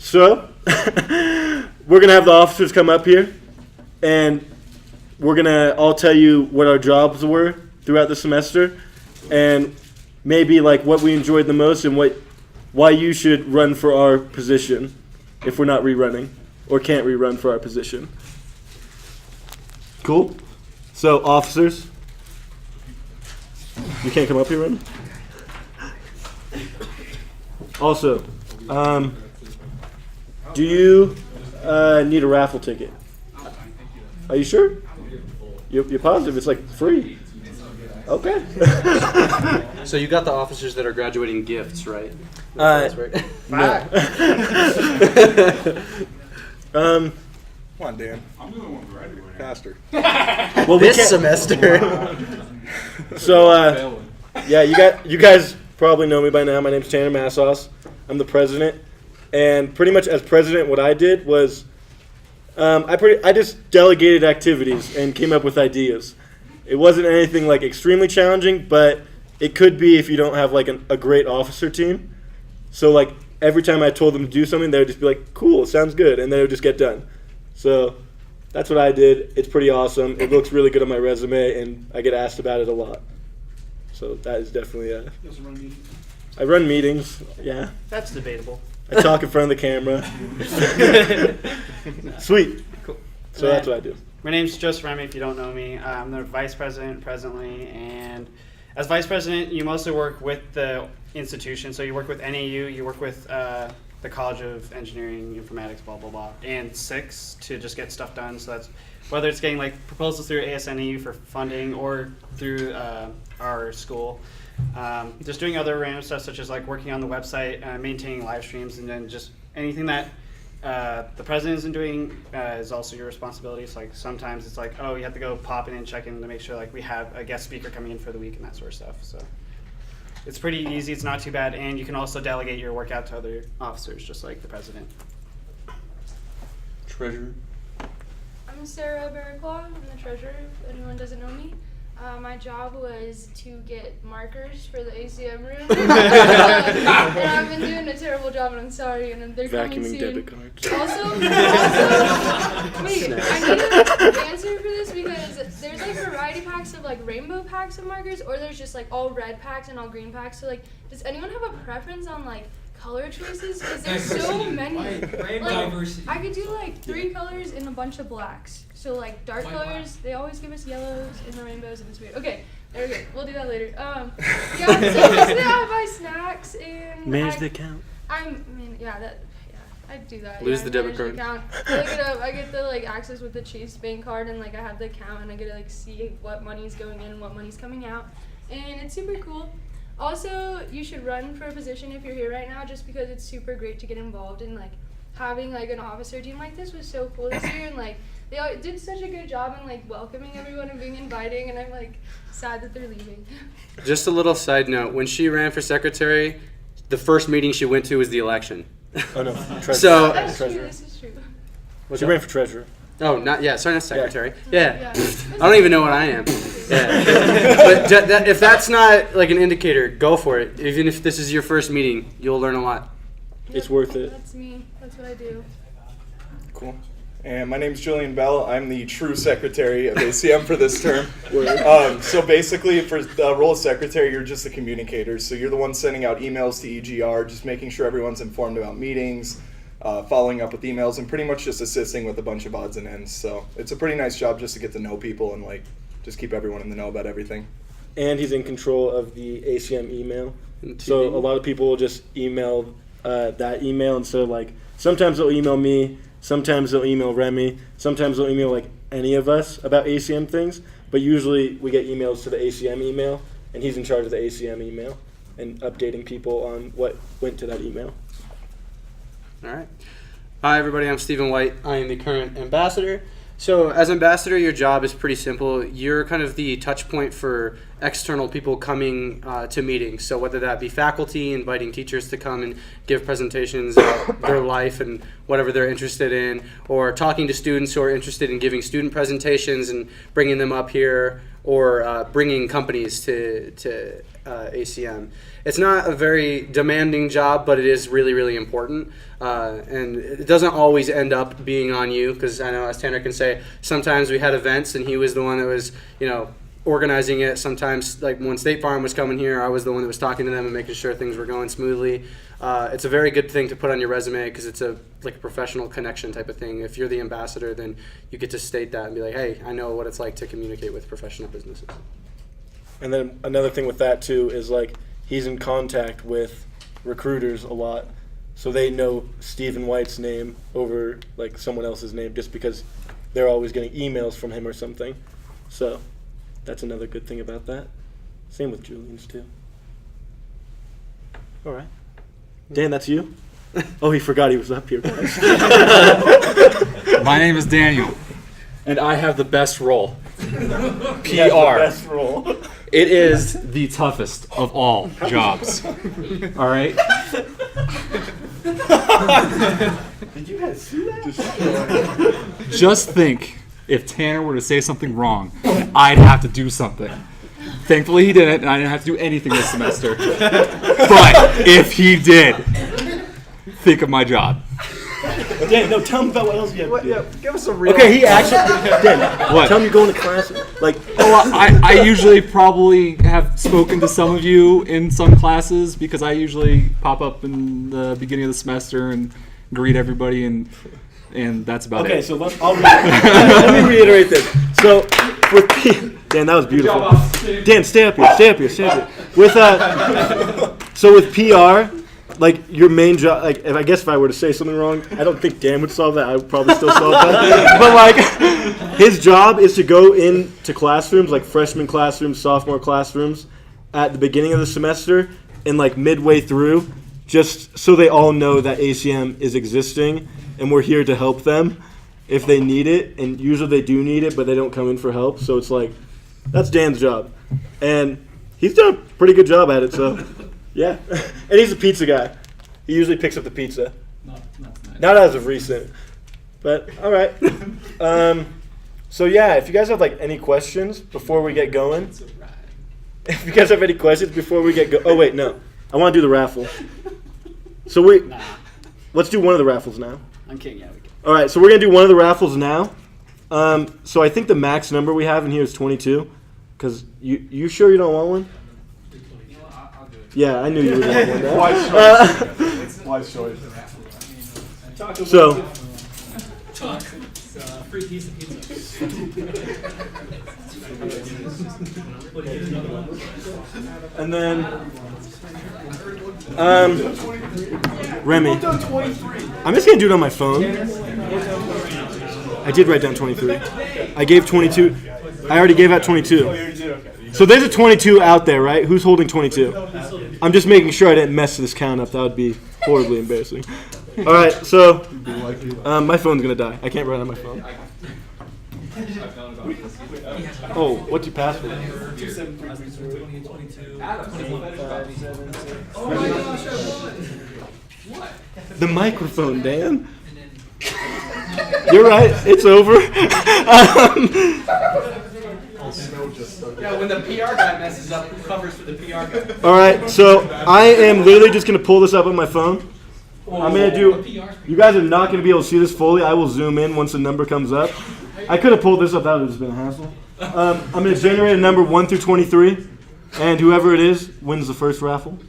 So, we're going to have the officers come up here, and we're going to all tell you what our jobs were throughout the semester, and maybe like what we enjoyed the most and why you should run for our position if we're not rerunning or can't rerun for our position. Cool? So, officers, you can't come up here, Run. Also, do you need a raffle ticket? Are you sure? You're positive? It's like free. Okay. So you got the officers that are graduating gifts, right? Right. No. Come on, Dan. I'm the one graduating. Faster. Well, This semester. So, yeah, you guys probably know me by now. My name's Tanner Massos. I'm the president. And pretty much as president, what I did was I just delegated activities and came up with ideas. It wasn't anything like extremely challenging, but it could be if you don't have like a great officer team. So like every time I told them to do something, they would just be like, cool, sounds good, and they would just get done. So that's what I did. It's pretty awesome. It looks really good on my resume, and I get asked about it a lot. So that is definitely You also run meetings? I run meetings, yeah. That's debatable. I talk in front of the camera. Sweet. Cool. So that's what I do. My name's Joseph Remy, if you don't know me. I'm the vice president presently, and as vice president, you mostly work with the institution. So you work with NAU, you work with the College of Engineering, Informatics, blah, blah, blah, and 6 to just get stuff done. So that's whether it's getting like proposals through ASNAU for funding or through our school. Just doing other random stuff such as like working on the website, maintaining live streams, and then just anything that the president isn't doing is also your responsibility. So like sometimes it's like, oh, you have to go pop in and check in to make sure like we have a guest speaker coming in for the week and that sort of stuff. So it's pretty easy. It's not too bad, and you can also delegate your work out to other officers, just like the president. Treasurer. I'm Sarah Barraclaw. I'm the treasurer, if anyone doesn't know me. My job was to get markers for the ACM room. And I've been doing a terrible job, and I'm sorry, and they're coming Vacuuming soon. debit cards. Also, wait, I need an answer for this because there's like variety packs of like rainbow packs of markers, or there's just like all red packs and all green packs. So like, does anyone have a preference on like color choices? Because there's so many. Like, I could do like 3 colors and a bunch of blacks. So like dark colors, they always give us yellows and the rainbows, and it's weird. Okay, there we go. We'll do that later. Yeah, so basically I buy snacks and Manage the account. I do that. Lose yeah, the debit manage the card. account. I look it up. I get the like access with the Chase Bank card, and like I have the account, and I get to like see what money's going in and what money's coming out, and it's super cool. Also, you should run for a position if you're here right now, just because it's super great to get involved in like having like an officer team like this was so cool this year, and like they all did such a good job in like welcoming everyone and being inviting, and I'm like sad that they're leaving. Just a little side note: when she ran for secretary, the first meeting she went to was the election. Oh no, treasurer. So- That's true. Treasurer. This is true. She ran for treasurer. Oh, sorry, not secretary. Yeah. I don't even know what I am. Yeah. But if that's not like an indicator, go for it. Even if this is your first meeting, you'll learn a lot. It's worth it. That's me. That's what I do. Cool. And my name's Julian Bell. I'm the true secretary of ACM for this term. So basically, for the role of secretary, you're just a communicator. So you're the one sending out emails to EGR, just making sure everyone's informed about meetings, following up with emails, and pretty much just assisting with a bunch of odds and ends. So it's a pretty nice job just to get to know people and like just keep everyone in the know about everything. And he's in control of the ACM email. So a lot of people will just email that email, and so like sometimes they'll email me, sometimes they'll email Remy, sometimes they'll email like any of us about ACM things, but usually we get emails to the ACM email, and he's in charge of the ACM email and updating people on what went to that email. All right. Hi, everybody. I'm Stephen White. I am the current ambassador. So as ambassador, your job is pretty simple. You're kind of the touch point for external people coming to meetings. So whether that be faculty, inviting teachers to come and give presentations about their life and whatever they're interested in, or talking to students who are interested in giving student presentations and bringing them up here, or bringing companies to ACM. It's not a very demanding job, but it is really, really important. And it doesn't always end up being on you, because I know, as Tanner can say, sometimes we had events and he was the one that was, organizing it. Sometimes, like when State Farm was coming here, I was the one that was talking to them and making sure things were going smoothly. It's a very good thing to put on your resume, because it's a professional connection type of thing. If you're the ambassador, then you get to state that and be like, hey, I know what it's like to communicate with professional businesses. And then another thing with that too is he's in contact with recruiters a lot, so they know Stephen White's name over someone else's name just because they're always getting emails from him or something. So that's another good thing about that. Same with Julian's too. All right. Dan, that's you? Oh, he forgot he was up here. Guys. My name is Daniel, and I have the best role. PR. He has the best role. It is the toughest of all jobs. All right? Did you guys see that? Just think if Tanner were to say something wrong, I'd have to do something. Thankfully, he didn't, and I didn't have to do anything this semester. But if he did, think of my job. Dan, no, tell him about what else you have to do. Yeah, give us a real. Okay, he actually. Dan, What? tell him you're going to class. I usually probably have spoken to some of you in some classes, because I usually pop up in the beginning of the semester and greet everybody, and that's about Okay, it. so let me reiterate this. So, Dan, that was beautiful. Dan, stay up here. With PR, your main job, I guess if I were to say something wrong, I don't think Dan would solve that. I would probably still solve that. But his job is to go into classrooms, freshman classrooms, sophomore classrooms, at the beginning of the semester and midway through, just so they all know that ACM is existing and we're here to help them if they need it. And usually they do need it, but they don't come in for help. So it's that's Dan's job, and he's done a pretty good job at it. So. Yeah, and he's a pizza guy. He usually picks up the pizza. Not as of recent, but all right. So yeah, if you guys have any questions before we get going, oh wait, no, I want to do the raffle. So let's do one of the raffles now. I'm kidding. Yeah, we can. All right, so we're gonna do one of the raffles now. So I think the max number we have in here is 22. Cause you sure you don't want one? Yeah, I knew you were going to want that. Wise choice. So, Free piece of pizza. and then, Remy, I'm just going to do it on my phone. I did write down 23. I gave 22. I already gave out 22. So there's a 22 out there, right? Who's holding 22? I'm just making sure I didn't mess this count up. That would be horribly embarrassing. All right, so my phone's going to die. I can't write on my phone. Oh, what's your password? The microphone, Dan. You're right. It's over. Yeah, when the PR guy messes up, who covers for the PR guy? All right, so I am literally just going to pull this up on my phone. I'm going to do, you guys are not going to be able to see this fully. I will zoom in once the number comes up. I could have pulled this up. That would have just been a hassle. I'm going to generate a number 1 through 23, and whoever it is wins the first raffle.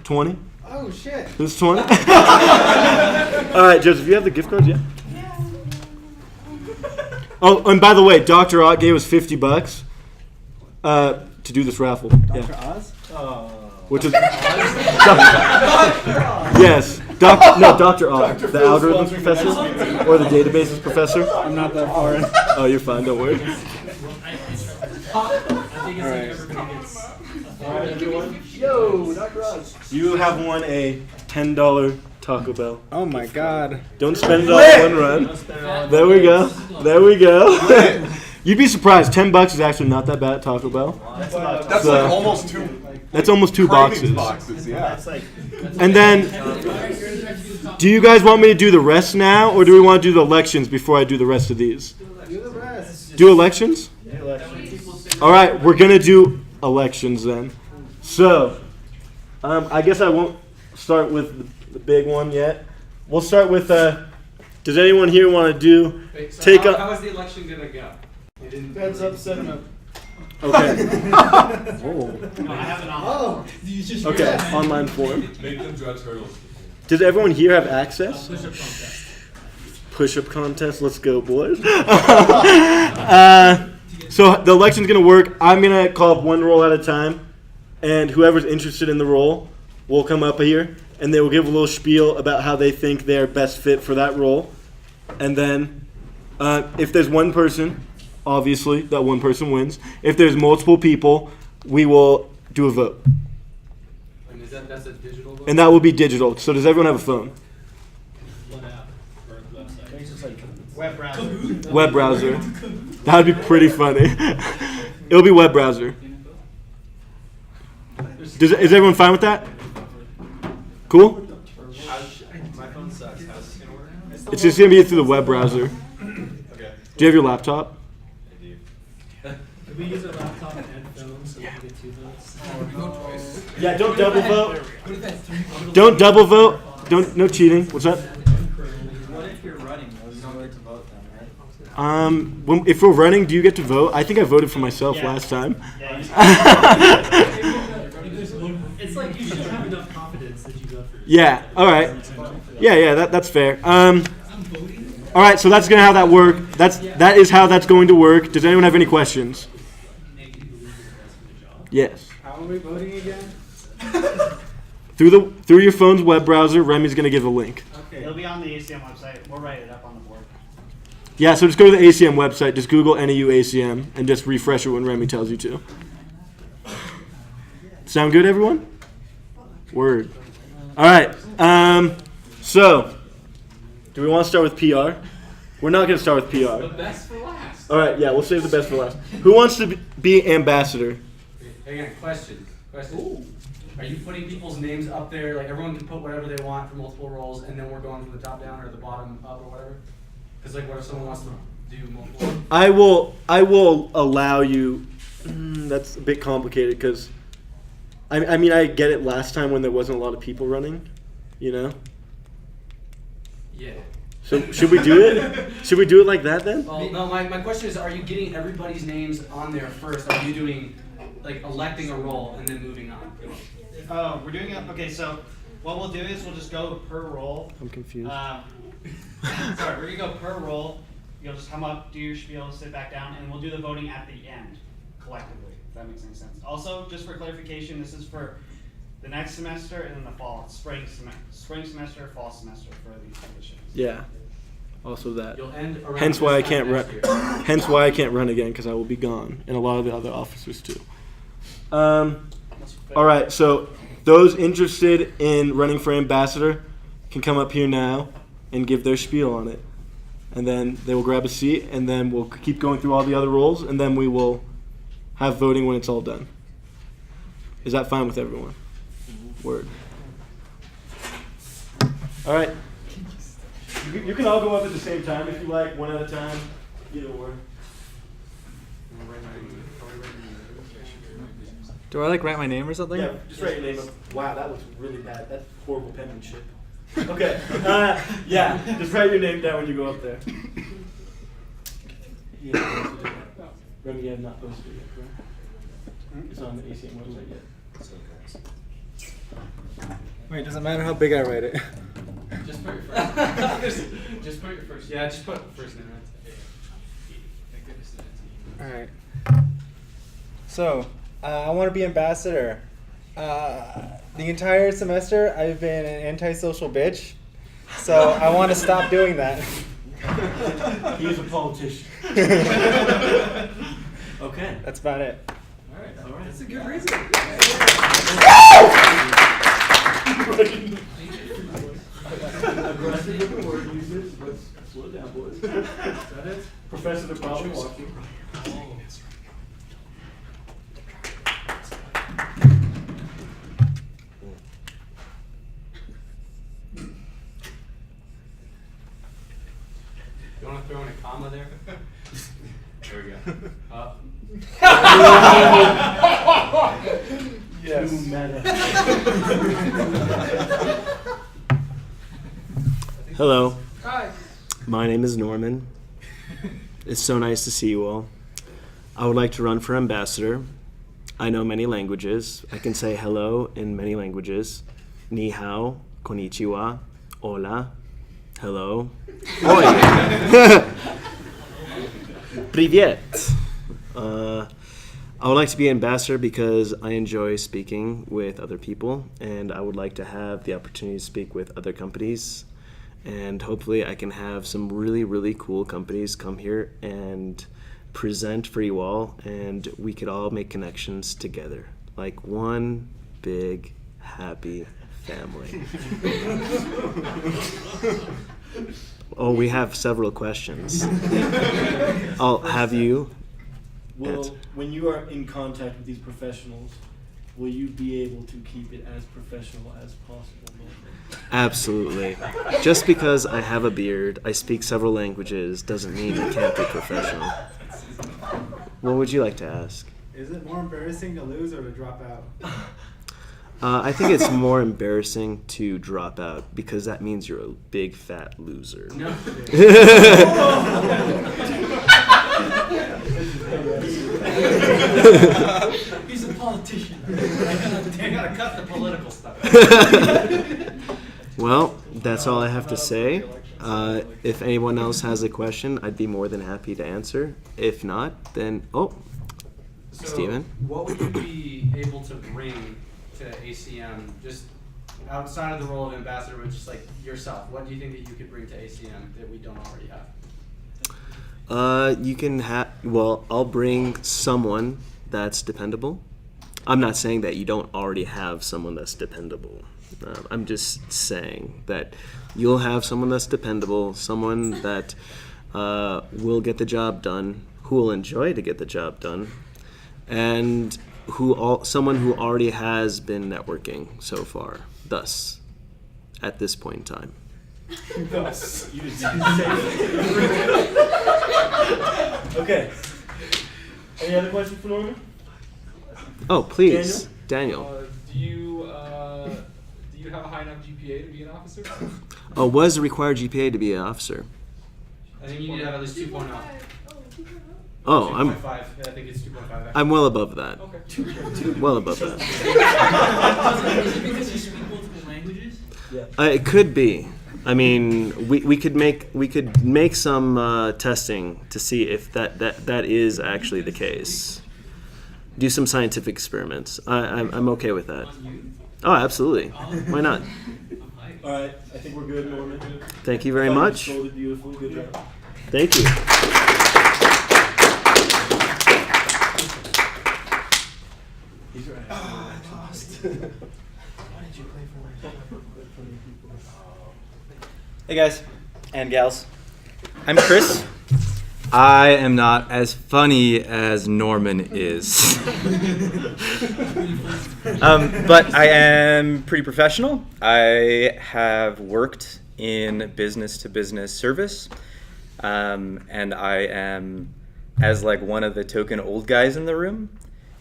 20. Oh, shit. Who's 20? All right, Joseph, you have the gift cards? Yeah. Oh, and by the way, Dr. Ott gave us $50 to do this raffle. Dr. Oz? Which is yes, Dr. Ott, the algorithms professor or the databases professor. I'm not that far in. Oh, you're fine. Don't worry. Yo, Dr. Oz. You have won a $10 Taco Bell. Oh my God. Don't spend it all in one run. There we go. There we go. You'd be surprised. $10 is actually not that bad at Taco Bell. That's So- almost two. That's almost 2 boxes. Boxes, yeah. And then, do you guys want me to do the rest now, or do we want to do the elections before I do the rest of these? Do the rest. Do elections? All right, we're gonna do elections then. So, I guess I won't start with the big one yet. We'll start with. Does anyone here want to do? Wait, so take how up. is the election gonna go? You didn't Heads up, set 'em up. Okay. No, I have it on. Oh, you just Okay. Online form. Make them draw turtles. Does everyone here have access? Push-up contest. Push-up contest. Let's go, boys. So the election's gonna work. I'm gonna call up one roll at a time, and whoever's interested in the role will come up here, and they will give a little spiel about how they think they're best fit for that role. And then, if there's one person, obviously that one person wins. If there's multiple people, we will do a vote, And that's a digital vote? and that will be digital. So does everyone have a phone? One app or website. It's just like web browser. Web browser. That would be pretty funny. It'll be web browser. Is everyone fine with that? Cool? My phone sucks. How's this gonna work? It's just going to be through the web browser. Okay. Do you have your laptop? I do. Could we use our laptop and phones so we can get 2 votes? Yeah, don't double vote. What if that's 3 Don't double vote. No cheating. What's that? What if you're running? You don't get to vote then, right? If we're running, do you get to vote? I think I voted for myself Yeah. last time. It's like you should have enough confidence that you vote for yourself. Yeah. All right. Yeah. That's fair. All right. So that's gonna how that work. That is how that's going to work. Does anyone have any questions? Yes. How are we voting again? Through your phone's web browser, Remy's gonna give a link. It'll be on the ACM website. We'll write it up on the board. Yeah. So just go to the ACM website. Just Google NAU ACM and just refresh it when Remy tells you to. Sound good, everyone? Word. All right. So, do we want to start with PR? We're not going to start with PR. The best for last. All right. Yeah, we'll save the best for last. Who wants to be ambassador? Again, question. Are you putting people's names up there? Like everyone can put whatever they want for multiple roles, and then we're going from the top down or the bottom up or whatever? Because like, what if someone wants to do multiple? I will allow you. That's a bit complicated because, I mean, I get it last time when there wasn't a lot of people running, you know. Yeah. So should we do it? Should we do it like that then? Well, no. My question is, are you getting everybody's names on there first? Are you doing like electing a role and then moving on? Oh, we're doing it. Okay, so what we'll do is we'll just go per role. I'm confused. Sorry, we're gonna go per role. You'll just come up, do your spiel, sit back down, and we'll do the voting at the end, collectively. If that makes any sense. Also, just for clarification, this is for the next semester and then the fall, spring semester, fall semester for these positions. Yeah. Also that. You'll end around Hence why I this time can't run. next year. Hence why I can't run again because I will be gone, and a lot of the other officers too. All right. So those interested in running for ambassador can come up here now and give their spiel on it, and then they will grab a seat, and then we'll keep going through all the other roles, and then we will have voting when it's all done. Is that fine with everyone? Word. All right. You can all go up at the same time if you like, one at a time. Either or. Do I like write my name or something? Yeah, just write your name up. Wow, that looks really bad. That's horrible penmanship. Okay. Yeah, just write your name down when you go up there. Yeah. Remy, you have not posted it yet, correct? It's on the ACM website yet. Wait, doesn't matter how big I write it. Just put your first. just put your first. Yeah, just put first name. All right. So, I want to be ambassador. The entire semester, I've been an antisocial bitch. So, I want to stop doing that. He's a politician. Okay. That's about it. All right. That's a good reason. Aggressive word uses. Let's slow down, boys. Is that it? Professor, they're probably watching. You want to throw in a comma there? There we go. Yes. Hello. Hi. My name is Norman. It's so nice to see you all. I would like to run for ambassador. I know many languages. I can say hello in many languages. Ni hao, konnichiwa, hola, hello, oi. Привет. I would like to be ambassador because I enjoy speaking with other people, and I would like to have the opportunity to speak with other companies. And hopefully I can have some really, really cool companies come here and present for you all, and we could all make connections together like one big happy family. Oh, we have several questions. I'll have you. Well, when you are in contact with these professionals, will you be able to keep it as professional as possible? Absolutely. Just because I have a beard, I speak several languages, doesn't mean I can't be professional. What would you like to ask? Is it more embarrassing to lose or to drop out? I think it's more embarrassing to drop out because that means you're a big fat loser. No. He's a politician. I gotta cut the political stuff. Well, that's all I have to say. If anyone else has a question, I'd be more than happy to answer. If not, then Steven? What would you be able to bring to ACM, just outside of the role of ambassador, but just like yourself? What do you think that you could bring to ACM that we don't already have? You can I'll bring someone that's dependable. I'm not saying that you don't already have someone that's dependable. I'm just saying that you'll have someone that's dependable, someone that will get the job done, who will enjoy to get the job done, and someone who already has been networking so far, thus, at this point in time. Thus. You just didn't say it. Okay. Any other questions for Norman? Oh, please, Daniel. Do you have a high enough GPA to be an officer? Oh, was the required GPA to be an officer? I think you need to have at least 2.0. Oh, 2.5. I think it's 2.5. I'm well above that. Okay. Well above that. Is it because you speak multiple languages? It could be. I mean, we could make some testing to see if that is actually the case. Do some scientific experiments. I'm okay with that. Oh, absolutely. Why not? All right. I think we're good, Norman. Thank you very Thought you much. sold it beautifully. Good job. Thank you. He's right. I lost. Hey guys and gals, I'm Chris. I am not as funny as Norman is. But I am pretty professional. I have worked in business-to-business service, and I am, as like one of the token old guys in the room,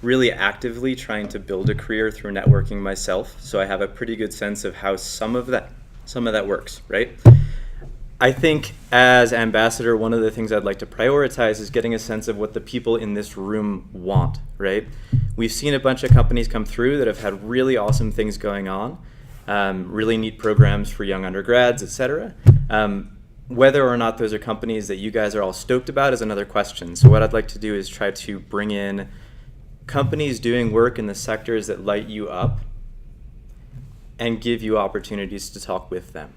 really actively trying to build a career through networking myself. So I have a pretty good sense of how some of that works, right? I think as ambassador, one of the things I'd like to prioritize is getting a sense of what the people in this room want, right? We've seen a bunch of companies come through that have had really awesome things going on, really neat programs for young undergrads, etc. Whether or not those are companies that you guys are all stoked about is another question. So what I'd like to do is try to bring in companies doing work in the sectors that light you up and give you opportunities to talk with them.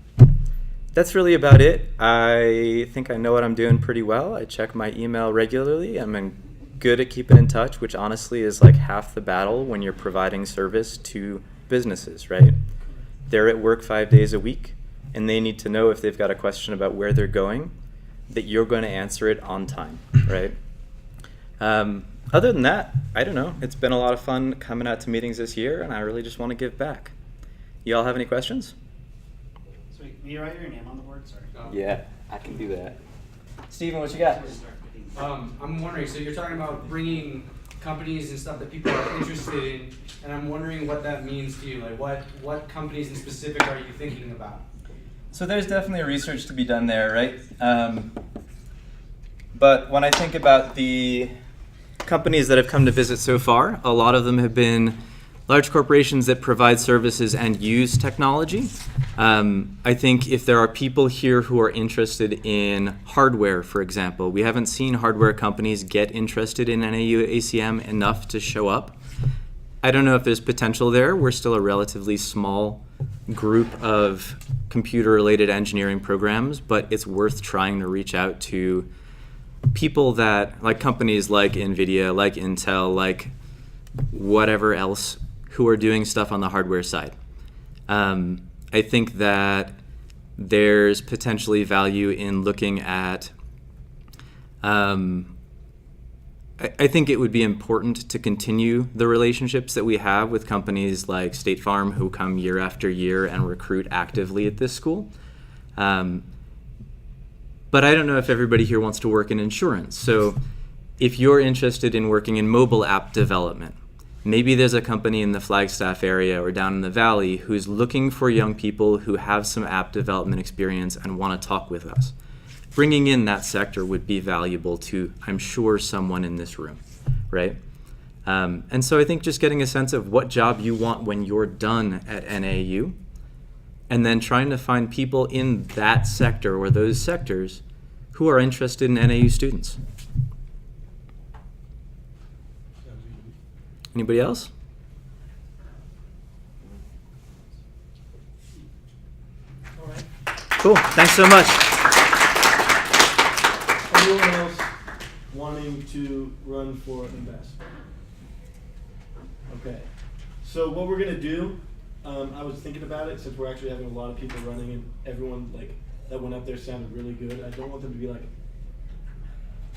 That's really about it. I think I know what I'm doing pretty well. I check my email regularly. I'm good at keeping in touch, which honestly is like half the battle when you're providing service to businesses, right? They're at work 5 days a week, and they need to know if they've got a question about where they're going, that you're going to answer it on time, right? Other than that, I don't know. It's been a lot of fun coming out to meetings this year, and I really just want to give back. You all have any questions? Sweet. Can you write your name on the board? Sorry. Yeah, I can do that. Steven, what you got? I'm wondering, so you're talking about bringing companies and stuff that people are interested in, and I'm wondering what that means to you. Like, what companies in specific are you thinking about? So there's definitely research to be done there, right? But when I think about the companies that have come to visit so far, a lot of them have been large corporations that provide services and use technology. I think if there are people here who are interested in hardware, for example, we haven't seen hardware companies get interested in NAU ACM enough to show up. I don't know if there's potential there. We're still a relatively small group of computer-related engineering programs, but it's worth trying to reach out to people that, like companies like NVIDIA, like Intel, like whatever else, who are doing stuff on the hardware side. I think that there's potentially value in looking at, I think it would be important to continue the relationships that we have with companies like State Farm, who come year after year and recruit actively at this school. But I don't know if everybody here wants to work in insurance. So if you're interested in working in mobile app development, maybe there's a company in the Flagstaff area or down in the valley who's looking for young people who have some app development experience and want to talk with us. Bringing in that sector would be valuable to, I'm sure, someone in this room, right? And so I think just getting a sense of what job you want when you're done at NAU, and then trying to find people in that sector or those sectors who are interested in NAU students. Anybody else? All right. Cool. Thanks so much. Anyone else wanting to run for ambassador? Okay. So what we're gonna do, I was thinking about it since we're actually having a lot of people running and everyone like that went up there sounded really good. I don't want them to be like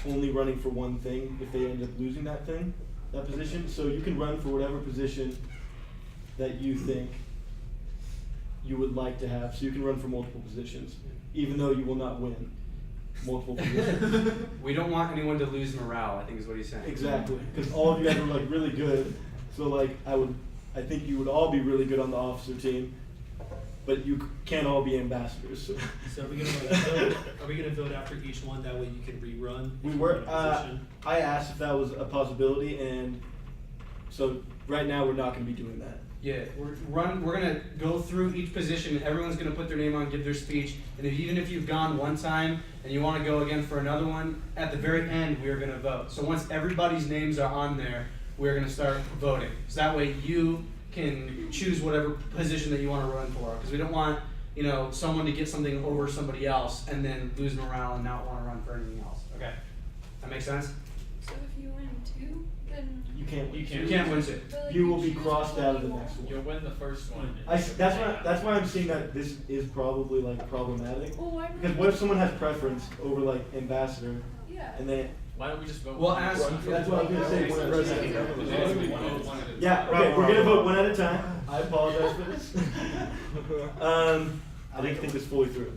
only running for one thing if they end up losing that position. So you can run for whatever position that you think you would like to have. So you can run for multiple positions, even though you will not win multiple positions. We don't want anyone to lose morale, I think is what he's saying. Exactly, because all of you guys are like really good. So like I think you would all be really good on the officer team, but you can't all be ambassadors. So are we gonna vote after each one? That way you can rerun. we were. I asked if that was a possibility, and so right now we're not going to be doing that. Yeah, we're gonna go through each position. Everyone's gonna put their name on, give their speech, and even if you've gone one time and you want to go again for another one, at the very end we are gonna vote. So once everybody's names are on there, we're gonna start voting. So that way you can choose whatever position that you want to run for, because we don't want someone to get something over somebody else and then lose morale and not want to run for anything else. Okay, that makes sense. So if you win two, then You can't. You can't win two. but, like, You will be choose crossed what out of you the want. next one. You'll win the first one. That's why I'm seeing that this is probably like problematic. Well, why Because not? what if someone has preference over like ambassador, Yeah. and then Why don't we just vote? Well, one? ask- that's what I was gonna say. One at a time. We vote one at a time. Yeah. Okay. We're gonna vote one at a time. I apologize for this. I didn't think this fully through.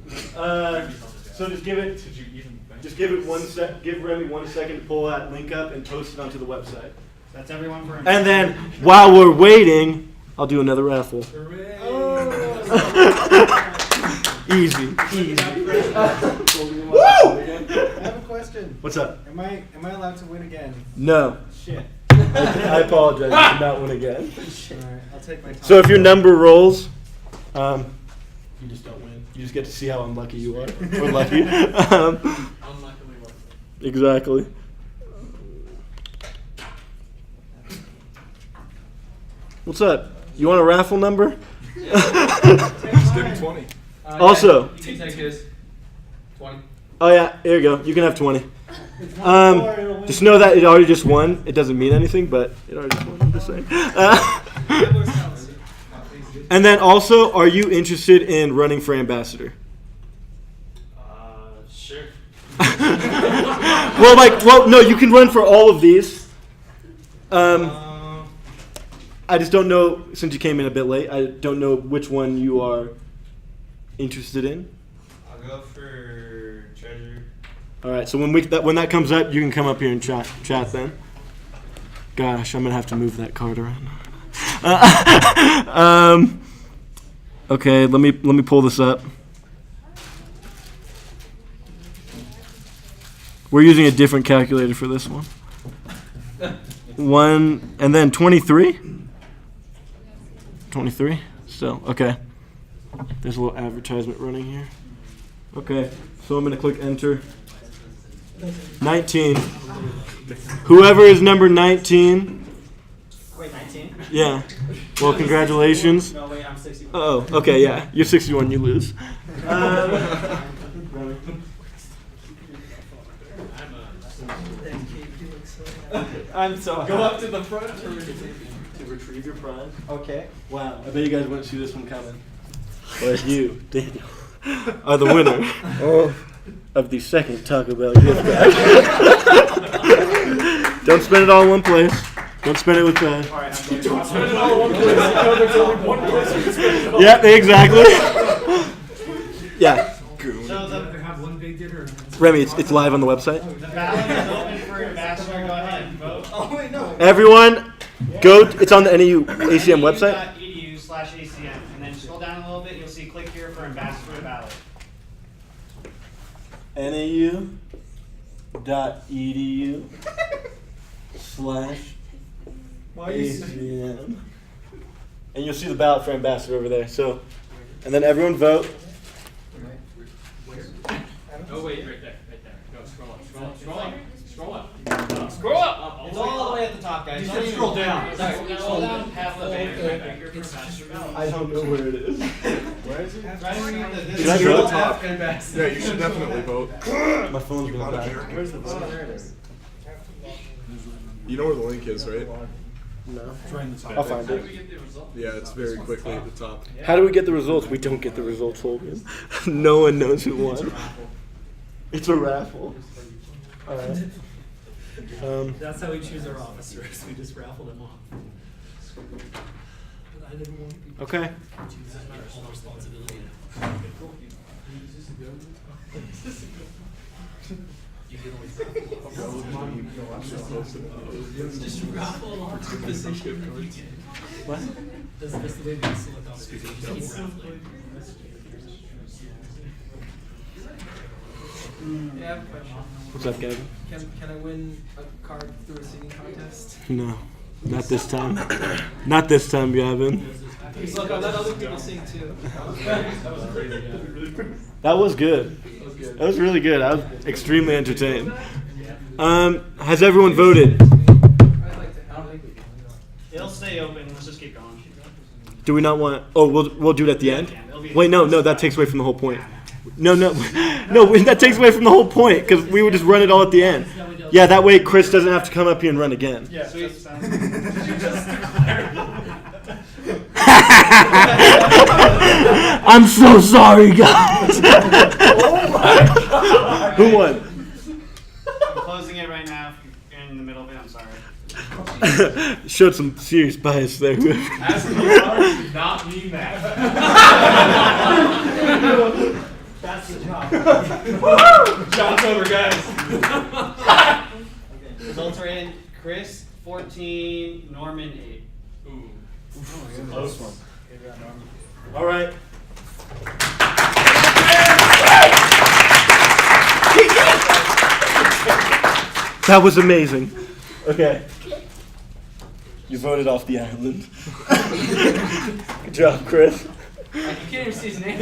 So just give it. Did you even? Just give it 1 sec. Give Remy 1 second to pull that link up and post it onto the website. That's everyone for. And then while we're waiting, I'll do another raffle. Easy. I have a question. What's up? Am I allowed to win again? No. Shit. I apologize. You did not win again. Alright, I'll take my time. So if your number rolls, you just don't win. You just get to see how unlucky you are. Or lucky. Unluckily, Exactly. What's up? You want a raffle number? Just give him 20. Also- you can take his 20. Oh yeah, here you go. You can have 20. Just know that it already just won. It doesn't mean anything, but it already just won. I'm just saying. And then also, are you interested in running for ambassador? Sure. Well, no, you can run for all of these. I just don't know, since you came in a bit late, I don't know which one you are interested in. I'll go for treasurer. All right. So when that comes up, you can come up here and chat then. Gosh, I'm gonna have to move that card around. Okay, let me pull this up. We're using a different calculator for this one. One and then 23. 23. Still okay. There's a little advertisement running here. Okay, so I'm gonna click enter. 19. Whoever is number 19. Wait, 19? Yeah. Well, congratulations. No, wait, I'm 61. Oh, okay, yeah. You're 61, you lose. I'm so Go up to the front to retrieve your prize. Okay. Wow, I bet you guys wouldn't see this one coming. But you, Daniel, are the winner of the second Taco Bell gift bag. Don't spend it all in one place. Don't spend it with All right, I'm going Don't spend it all in one place. You know there's only one place you can spend it all. Yeah, exactly. Yeah. So the Have one big dinner. Remy, it's live on the website. ballot is open for ambassador. Go ahead and vote. Oh, wait, no. Everyone, go. It's on the NAU ACM website. NAU.edu/ACM, and then scroll down a little bit. You'll see click here for ambassador ballot. NAU.edu/ACM. And you'll see the ballot for ambassador over there. So, and then everyone vote. Oh, wait, right there. Go, scroll up. Scroll up. It's all the way at the top, guys. You said scroll down. Scroll down half the page. I don't know where it is. Where is it? Right underneath the- Should I vote? Yeah, you should definitely vote. My phone's going back. Where's the vote? There it is. You know where the link is, right? No. I'll find it. Yeah, it's very quickly at the top. How do we get the results? We don't get the results, Hogan. No one knows who won. It's a raffle. All right. That's how we choose our officers. We just raffle them off. But I didn't want people Okay. to choose our whole responsibility. You can always just raffle it off to the position. What? That's the way we select officers. You keep raffling. Yeah, I have a question. What's up, Gavin? Can I win a card through a singing contest? No. Not this time. Not this time, Gavin. Look, I let other people sing too. That was good. That was really good. I was extremely entertained. Has everyone voted? It'll stay open. Let's just keep going. Do we not want? Oh, we'll do it at the end. Wait, no, that takes away from the whole point. No, that takes away from the whole point because we would just run it all at the end. Yeah, that way Chris doesn't have to come up here and run again. Yeah. Sweet. Sounds I'm so sorry, guys. Who won? I'm closing it right now. If you're in the middle of it, I'm sorry. Showed some serious bias there. As the authority did not mean that. That's the job. Job's over, guys. Results are in. Chris 14, Norman 8. Ooh. Close one. All right. That was amazing. Okay. You voted off the island. Good job, Chris. You can't even see his name.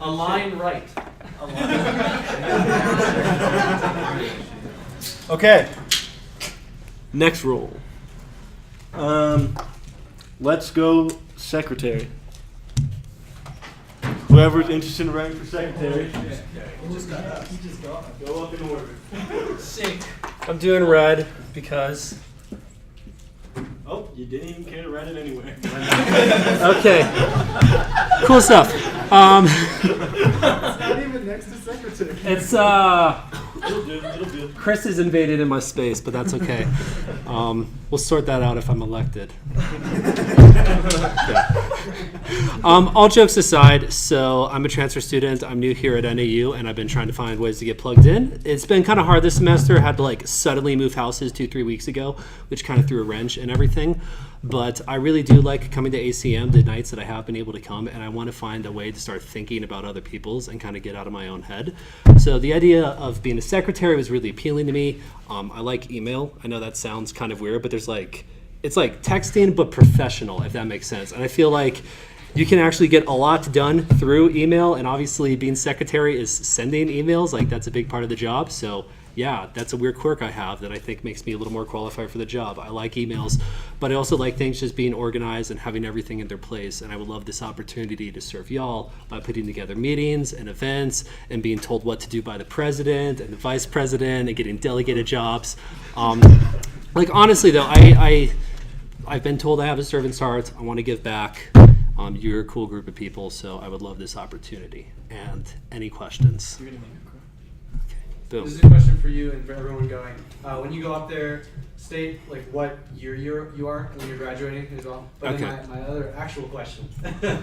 A line right. Okay. Next role. Let's go secretary. Whoever's interested in running for secretary. Go up in order. Sick. I'm doing red because. Oh, you didn't even care to write it anywhere. Okay. Cool stuff. It's not even next to secretary. It's It'll do. Chris has invaded in my space, but that's okay. We'll sort that out if I'm elected. All jokes aside, so I'm a transfer student. I'm new here at NAU, and I've been trying to find ways to get plugged in. It's been kind of hard this semester. I had to like suddenly move houses 2-3 weeks ago, which kind of threw a wrench in everything. But I really do like coming to ACM the nights that I have been able to come, and I want to find a way to start thinking about other people's and kind of get out of my own head. So the idea of being a secretary was really appealing to me. I like email. I know that sounds kind of weird, but it's like texting but professional, if that makes sense. And I feel like you can actually get a lot done through email, and obviously being secretary is sending emails. Like that's a big part of the job. So yeah, that's a weird quirk I have that I think makes me a little more qualified for the job. I like emails, but I also like things just being organized and having everything in their place. And I would love this opportunity to serve y'all by putting together meetings and events and being told what to do by the president and the vice president and getting delegated jobs. Like honestly though, I've been told I have a servant's heart. I want to give back. You're a cool group of people, so I would love this opportunity. And any questions? Okay, boom. This is a question for you and for everyone going. When you go up there, state like what year you are when you're graduating as well. But Okay. then my other actual question.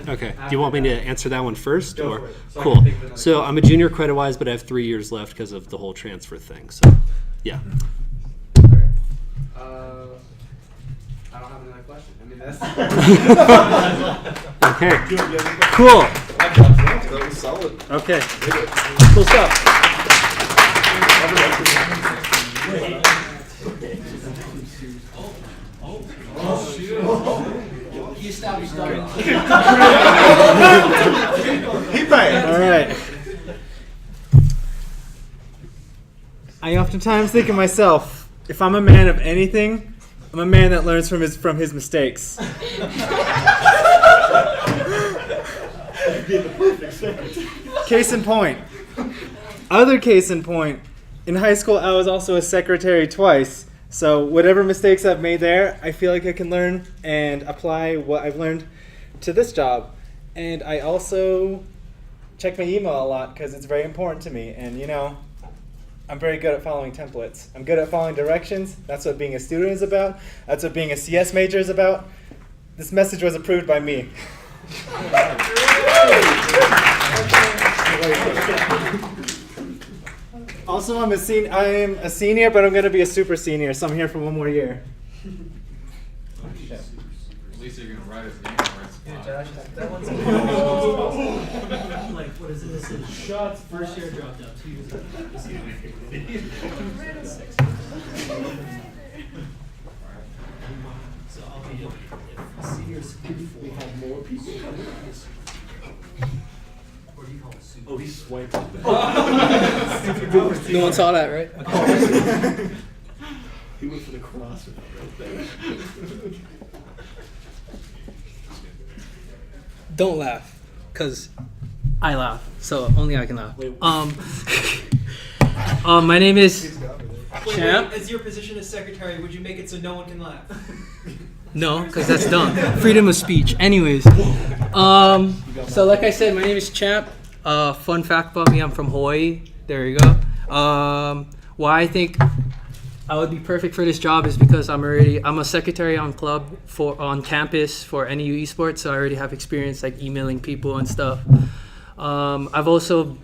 Okay. Do you want me to answer that one first? Go or for it, so I cool. can think of another So question. I'm a junior credit-wise, but I have 3 years left because of the whole transfer thing. So, yeah. Okay. I don't have another question. I mean that's. Okay. Cool. That was solid. Okay. Cool stuff. He established that. All right. I oftentimes think of myself, if I'm a man of anything, I'm a man that learns from his mistakes. Case in point. Other case in point. In high school, I was also a secretary twice. So whatever mistakes I've made there, I feel like I can learn and apply what I've learned to this job. And I also check my email a lot because it's very important to me. And you know, I'm very good at following templates. I'm good at following directions. That's what being a student is about. That's what being a CS major is about. This message was approved by me. Also, I am a senior, but I'm going to be a super senior, so I'm here for one more year. At least you're gonna write his name right. Like, what is it? This is shots. First year dropped out. 2 years ago. So I'll be if seniors. We have more people coming. Or do you call it super? Oh, he swiped. No one saw that, right? He went for the cross right there. Don't laugh, cause I laugh, so only I can laugh. My name is Champ. As your position as secretary, would you make it so no one can laugh? No, because that's dumb. Freedom of speech. Anyways, so like I said, my name is Champ. Fun fact about me: I'm from Hawaii. There you go. Why I think I would be perfect for this job is because I'm a secretary on campus for NAU Esports, so I already have experience like emailing people and stuff. I've also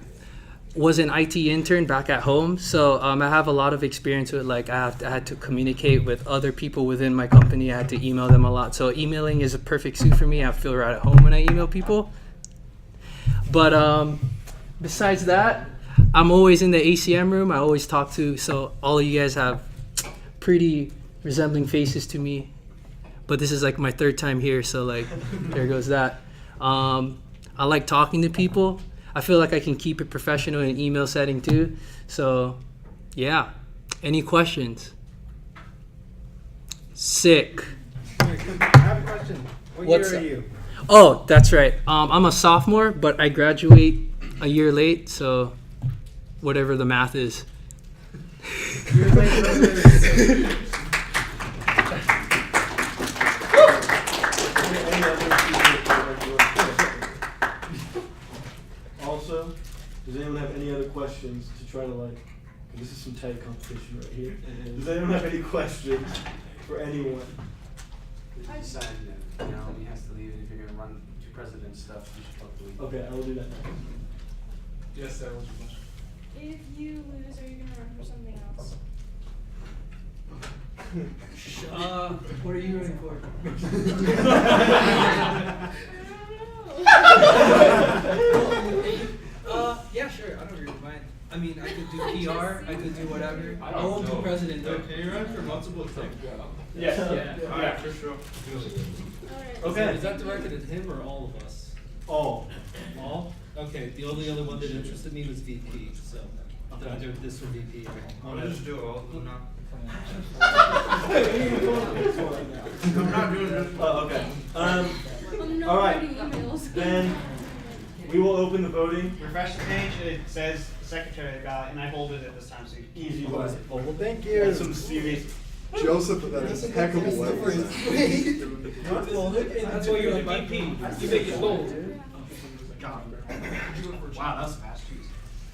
was an IT intern back at home, so I have a lot of experience with like I had to communicate with other people within my company. I had to email them a lot, so emailing is a perfect suit for me. I feel right at home when I email people. But besides that, I'm always in the ACM room. I always talk to, so all of you guys have pretty resembling faces to me. But this is like my third time here, so like there goes that. I like talking to people. I feel like I can keep it professional in an email setting too. So yeah. Any questions? Sick. I have a question. What What's year are up? you? Oh, that's right. I'm a sophomore, but I graduate a year late, so whatever the math is. Also, does anyone have any other questions to try to like, this is some tight competition right here. Does anyone have any questions for anyone? I- Decide, he has to leave, and if you're gonna run to president stuff, you should probably leave. Okay, I will do that. Yes, Sarah, what's your question? If you lose, are you gonna run for something else? What are you running for? Yeah, sure. I don't really mind. I mean, I could do PR. I could do whatever. I won't be president though. Can you run for multiple things? Yes. Yeah. Yeah, for sure. Alright. Okay. Is that directed at him or all of us? All. All? Okay. The only other one that interested me was VP. So I'm gonna do this for VP. I'll just do all. I'm not. I'm not doing this. Oh, okay. I'm not All right. writing emails. Then we will open the voting. Refresh the page, it says secretary ballot, and I bolded it this time, so you Easy vote. vote. Oh, well, thank you. That's some serious. Joseph, that is impeccable. That's why you're the VP. You make it bold. Wow, that was fast. Jeez.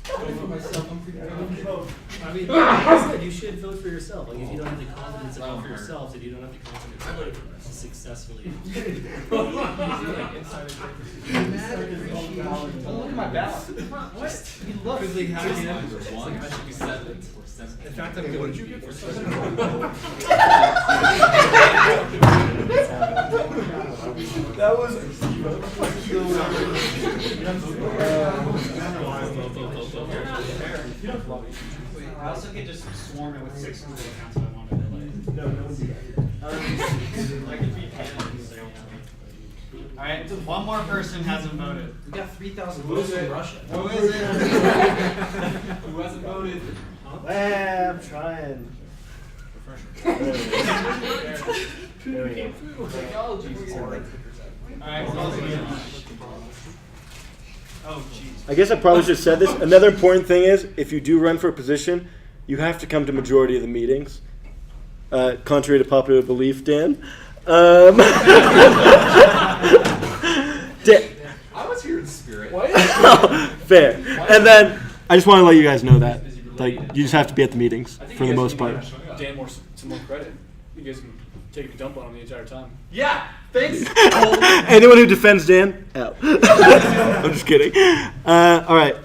For myself, I'm pretty proud. I mean, like I said, you should vote for yourself. Like, if you don't have the confidence to vote for yourself, then you don't have the confidence to vote successfully. Don't look at my ballot. What? You look. Quickly, how many numbers? One? I should be 7. In fact, I'm going to get for 7. That was. I also could just swarm it with 6 Google accounts if I wanted. No, no. I could be Alright, one more person hasn't voted. We got 3,000 votes from Russia. Who is it? Who hasn't voted? I'm trying. There we go. Alright, close again. Oh, jeez. I guess I probably should have said this. Another important thing is, if you do run for a position, you have to come to majority of the meetings. Contrary to popular belief, Dan. I was here in spirit. Fair. And then I just want to let you guys know that, like, you just have to be at the meetings for the most part. Dan some more credit. You guys can take a dump on him the entire time. Yeah, thanks. Anyone who defends Dan, out. I'm just kidding. All right.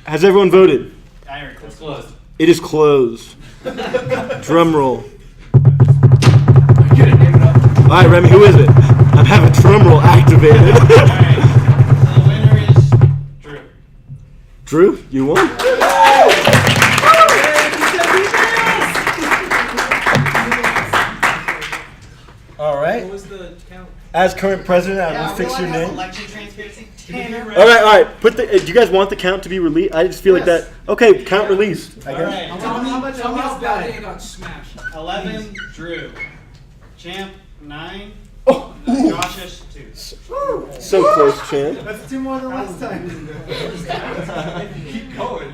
Has everyone voted? It's closed. It is closed. Drum roll. All right, Remy, who is it? I'm having drum roll activated. Alright, so the winner is Drew. Drew, you won. All right. What was the count? As current president, I will fix your have name. election transparency. Tanner. All right. Put the. Do you guys want the count to be released? I just feel like that. Okay, count released. I guess. Alright, Tell me how how much bad it got smashed. 11, Drew. Champ, 9. Oh, Josh, 2. so close, Chan. That's 2 more than last time. Keep going.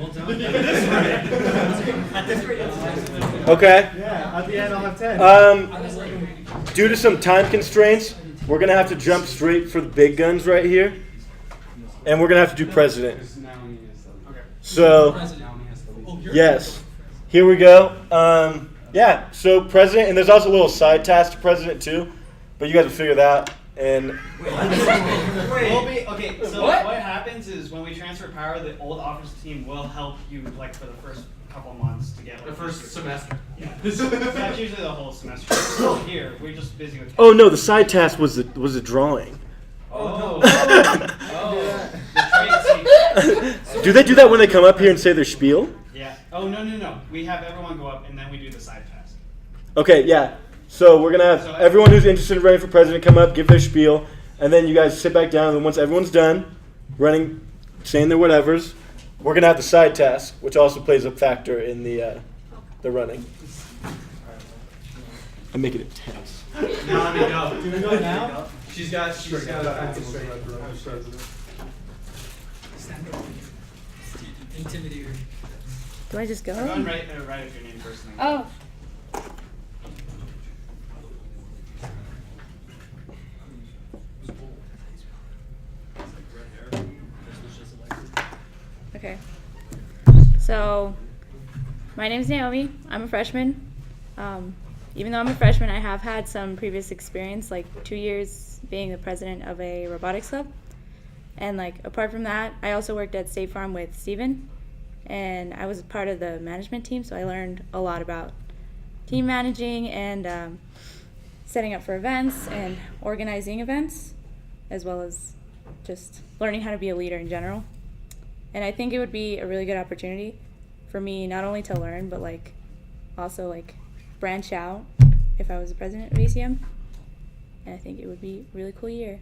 At this rate, Okay. Yeah, at the end I'll have 10. Due to some time constraints, we're gonna have to jump straight for the big guns right here, and we're gonna have to do president. So, yes, here we go. Yeah. So president, and there's also a little side task to president too, but you guys will figure that out. And okay, so what happens is when we transfer power, the old office team will help you like for the first couple months to get like, The first semester. Yeah. That's usually the whole semester. We're still here. We're just busy with. oh no, the side task was the drawing. Oh. Do they do that when they come up here and say their spiel? Yeah. Oh no. We have everyone go up and then we do the side task. Okay, yeah. So we're gonna have everyone who's interested in running for president come up, give their spiel, and then you guys sit back down. And then once everyone's done running, saying their whatevers, we're gonna have the side task, which also plays a factor in the running. I'm making it tense. Now let me go. Do we go now? She's got. Intimidator. Do I just go? Go and write your name first. Thing. Oh. Okay. So, my name's Naomi. I'm a freshman. even though I'm a freshman, I have had some previous experience, like 2 years being the president of a robotics club. And like apart from that, I also worked at State Farm with Steven, and I was part of the management team, so I learned a lot about team managing and setting up for events and organizing events, as well as just learning how to be a leader in general. And I think it would be a really good opportunity for me not only to learn, but like also like branch out if I was the president of ACM. And I think it would be a really cool year.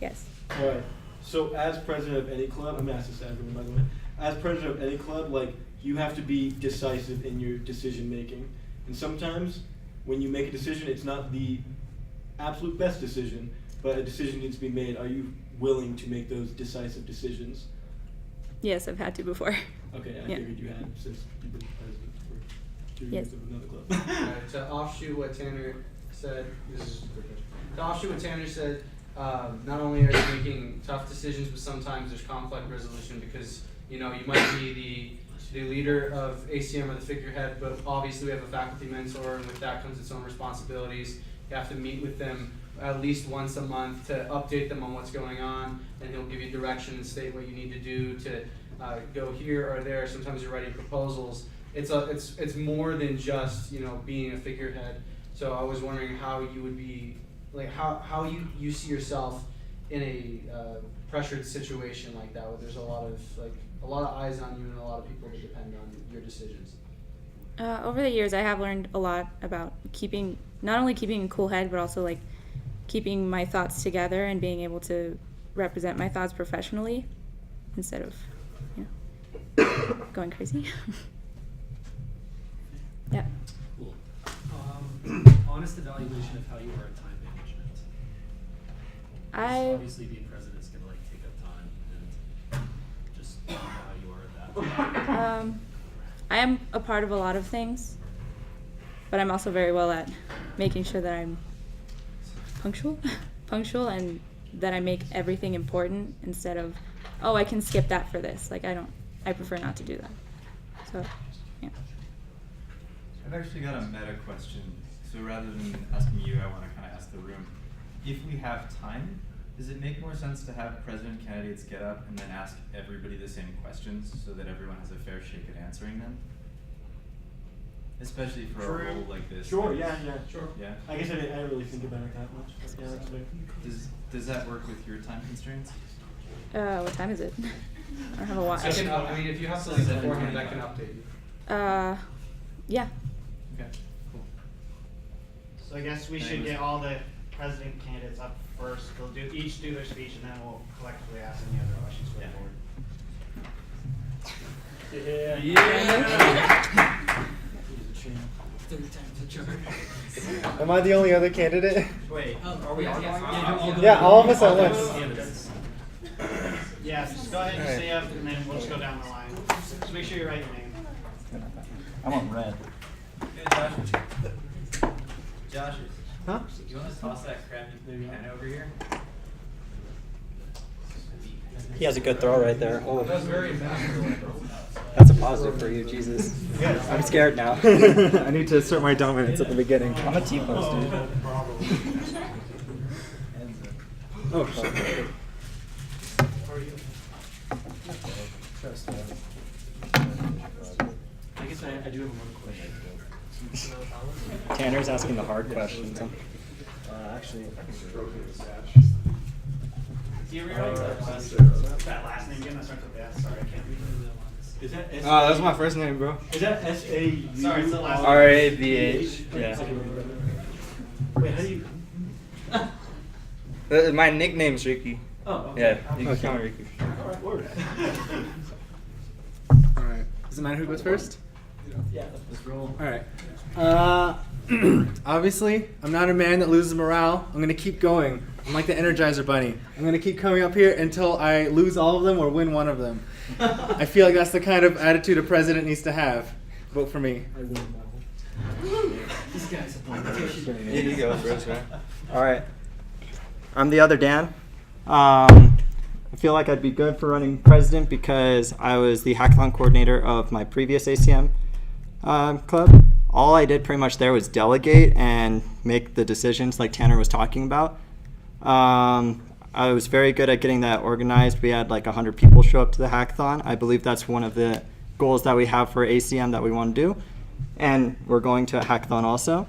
Yes. All right. So as president of any club, I'm asked this to everyone, by the way. As president of any club, like, you have to be decisive in your decision making. And sometimes when you make a decision, it's not the absolute best decision, but a decision needs to be made. Are you willing to make those decisive decisions? Yes, I've had to before. Okay, I Yeah. figured you had since you've been president for 2 Yes. years of another club. Alright, to offshoot what Tanner said, this is a good question. To offshoot what Tanner said, not only are you making tough decisions, but sometimes there's conflict resolution because, you know, you might be the leader of ACM or the figurehead, but obviously we have a faculty mentor, and with that comes its own responsibilities. You have to meet with them at least once a month to update them on what's going on, and he'll give you direction and state what you need to do to go here or there. Sometimes you're writing proposals. It's more than just, you know, being a figurehead. So I was wondering how you would be, like how you see yourself in a pressured situation like that, where there's a lot of eyes on you and a lot of people that depend on your decisions. Over the years, I have learned a lot about not only keeping a cool head, but also like keeping my thoughts together and being able to represent my thoughts professionally instead of, you know, going crazy. Yeah. Cool. Honest evaluation of how you are at time management. Obviously, being president is gonna like take up time, and just how you are at that. I am a part of a lot of things, but I'm also very well at making sure that I'm punctual, and that I make everything important instead of, oh, I can skip that for this. Like I prefer not to do that. So, yeah. I've actually got a meta question. So rather than asking you, I want to kind of ask the room. If we have time, does it make more sense to have president candidates get up and then ask everybody the same questions so that everyone has a fair shake at answering them? Especially for a role like this. Sure, yeah. Yeah. I guess I didn't really think about it that much. But yeah, that's fair. Does that work with your time constraints? What time is it? I don't have a watch. I mean, if you have to leave beforehand, I can update you. Yeah. Okay, cool. So I guess we should get all the president candidates up first. They'll each do their speech, and then we'll collectively ask any other questions for the board. Am I the only other candidate? Wait, are we all going? Yeah, all of us at once. Yeah, just go ahead and say up, and then we'll just go down the line. Just make sure you write your name. I want red. Josh, Huh? you want to toss that crappy pen over here? He has a good throw right there. Oh. That was very embarrassing. That's a positive for you, Jesus. I'm scared now. I need to assert my dominance at the beginning. I'm a T-post, dude. Oh, shit. I guess I do have one question. Tanner's asking the hard questions. Actually, Do you rewrite that last name again? That starts with S. Sorry, I can't read it. Is that S? Oh, that's my first name, bro. Is that S-A-U? Sorry, it's the last name. R-A-B-H. Yeah. Wait, how do you? My nickname's Ricky. Oh, okay. Yeah, you can call me Ricky. All right, word. All right. Does it matter who goes first? Yeah, let's roll. All right. Obviously, I'm not a man that loses morale. I'm gonna keep going. I'm like the Energizer Bunny. I'm gonna keep coming up here until I lose all of them or win one of them. I feel like that's the kind of attitude a president needs to have. Vote for me. This guy's a politician. Here you go, Bruce. All right. I'm the other Dan. I feel like I'd be good for running president because I was the hackathon coordinator of my previous ACM club. all I did pretty much there was delegate and make the decisions like Tanner was talking about. I was very good at getting that organized. We had like 100 people show up to the hackathon. I believe that's one of the goals that we have for ACM that we want to do. And we're going to a hackathon also.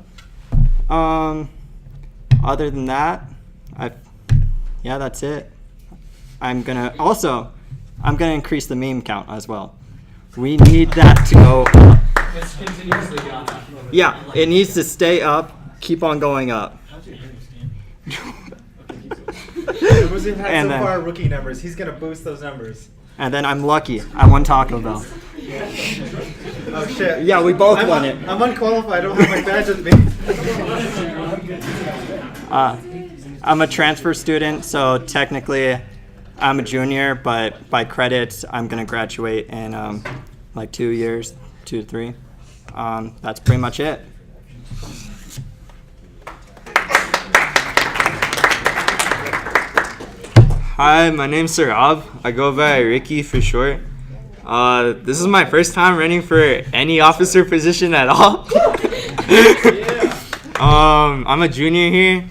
Other than that, yeah, that's it. I'm gonna increase the meme count as well. We need that to go up. It's continuously gone up. Yeah, it needs to stay up, keep on going up. We've had And so then- far rookie numbers. He's gonna boost those numbers. And then I'm lucky. I won Taco Bell. Oh shit. Yeah, we both I'm, won it. I'm unqualified. I don't have my badge with me. I'm a transfer student, so technically I'm a junior, but by credits I'm gonna graduate in like 2 years, 2 to 3. That's pretty much it. Hi, my name's Sarab. I go by Ricky for short. This is my first time running for any officer position at all. I'm a junior here,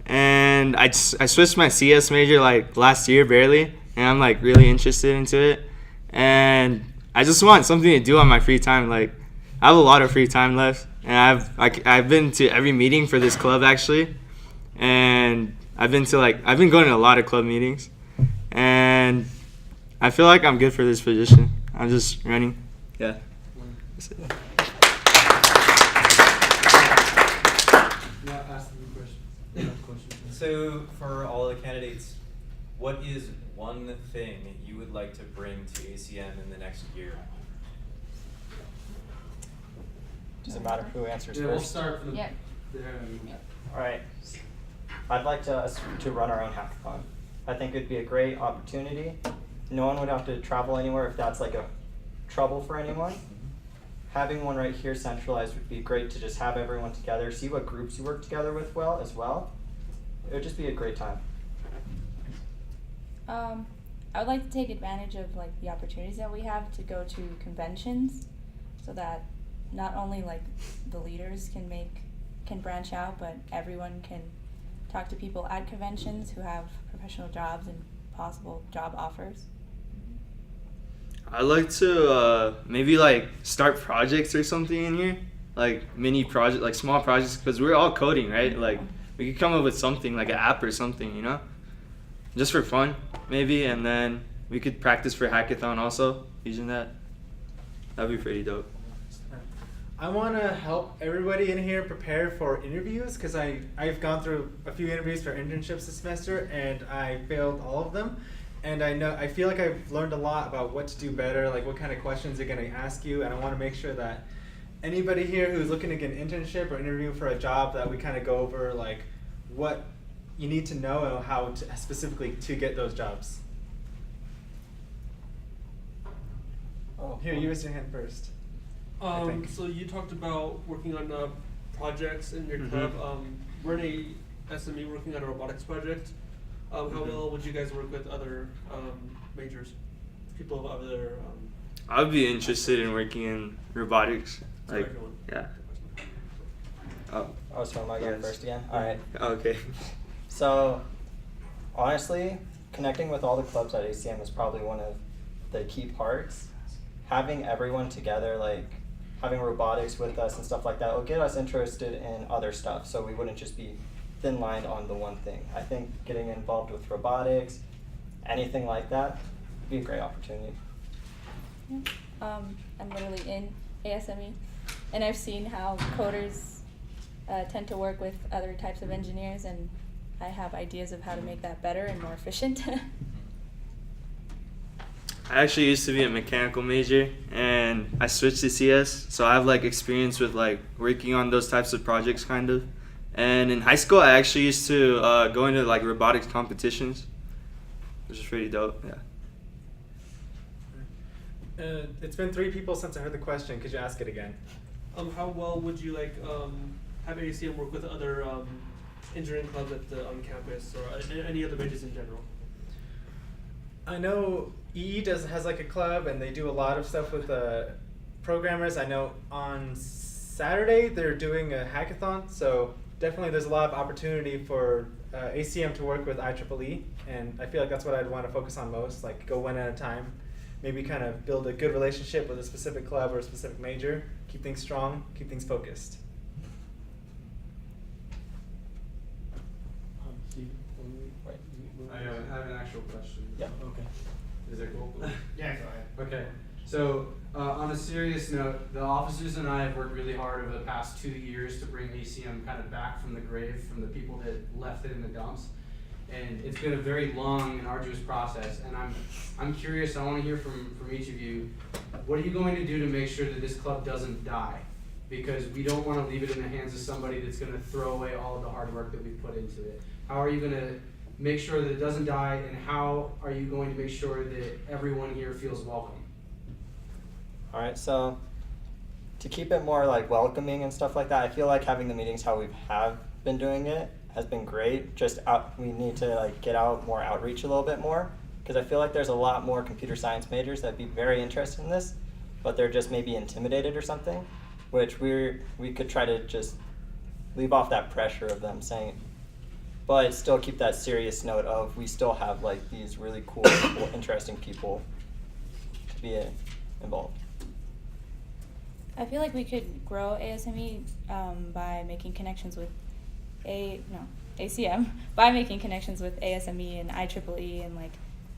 and I switched my CS major like last year barely, and I'm like really interested into it. And I just want something to do on my free time. Like I have a lot of free time left, and I've been to every meeting for this club actually, and I've been going to a lot of club meetings, and I feel like I'm good for this position. I'm just running. Yeah. That's it. So, for all the candidates, what is one thing you would like to bring to ACM in the next year? Does it matter who answers Yeah, first? we'll start from the Yep. there. All right. I'd like to run our own hackathon. I think it'd be a great opportunity. No one would have to travel anywhere if that's like a trouble for anyone. Having one right here centralized would be great to just have everyone together, see what groups you work together with well as well. It would just be a great time. I would like to take advantage of like the opportunities that we have to go to conventions, so that not only like the leaders can branch out, but everyone can talk to people at conventions who have professional jobs and possible job offers. I'd like to maybe like start projects or something in here, like mini project, like small projects, because we're all coding, right? Like we could come up with something like an app or something, you know, just for fun maybe, and then we could practice for hackathon also using that. That'd be pretty dope. I want to help everybody in here prepare for interviews, because I've gone through a few interviews for internships this semester and I failed all of them. And I feel like I've learned a lot about what to do better, like what kind of questions they're going to ask you, and I want to make sure that anybody here who's looking to get an internship or interview for a job, that we kind of go over like what you need to know and how to specifically to get those jobs. Oh, here, you raise your hand first. I think. So you talked about working on projects in your club. We're in a SME working on a robotics project. How well would you guys work with other majors, people of other? I'd be interested in working in robotics. Like, yeah. Oh. Oh, so am I going first again? All right. Okay. So, honestly, connecting with all the clubs at ACM is probably one of the key parts. Having everyone together, like having robotics with us and stuff like that, will get us interested in other stuff, so we wouldn't just be thin-lined on the one thing. I think getting involved with robotics, anything like that, would be a great opportunity. I'm literally in ASME, and I've seen how coders tend to work with other types of engineers, and I have ideas of how to make that better and more efficient. I actually used to be a mechanical major, and I switched to CS, so I have like experience with like working on those types of projects kind of. And in high school, I actually used to go into like robotics competitions, which is pretty dope. Yeah. It's been 3 people since I heard the question. Could you ask it again? How well would you like have ACM work with other engineering clubs on campus, or any other majors in general? I know EE has like a club, and they do a lot of stuff with programmers. I know on Saturday they're doing a hackathon, so definitely there's a lot of opportunity for ACM to work with IEEE, and I feel like that's what I'd want to focus on most, like go one at a time. Maybe kind of build a good relationship with a specific club or a specific major, keep things strong, keep things focused. I have an actual question. Yeah. Okay. Is it cool? Yeah, go ahead. Okay. So, on a serious note, the officers and I have worked really hard over the past 2 years to bring ACM kind of back from the grave, from the people that left it in the dumps. And it's been a very long and arduous process. And I'm curious, I want to hear from each of you, what are you going to do to make sure that this club doesn't die? Because we don't want to leave it in the hands of somebody that's going to throw away all of the hard work that we've put into it. How are you going to make sure that it doesn't die, and how are you going to make sure that everyone here feels welcome? All right, so to keep it more like welcoming and stuff like that, I feel like having the meetings how we have been doing it has been great. Just we need to like get out more outreach a little bit more, because I feel like there's a lot more computer science majors that'd be very interested in this, but they're just maybe intimidated or something, which we could try to just leave off that pressure of them saying, but still keep that serious note of we still have like these really cool, people, interesting people to be involved. I feel like we could grow ASME by making connections with ACM, by making connections with ASME and IEEE and like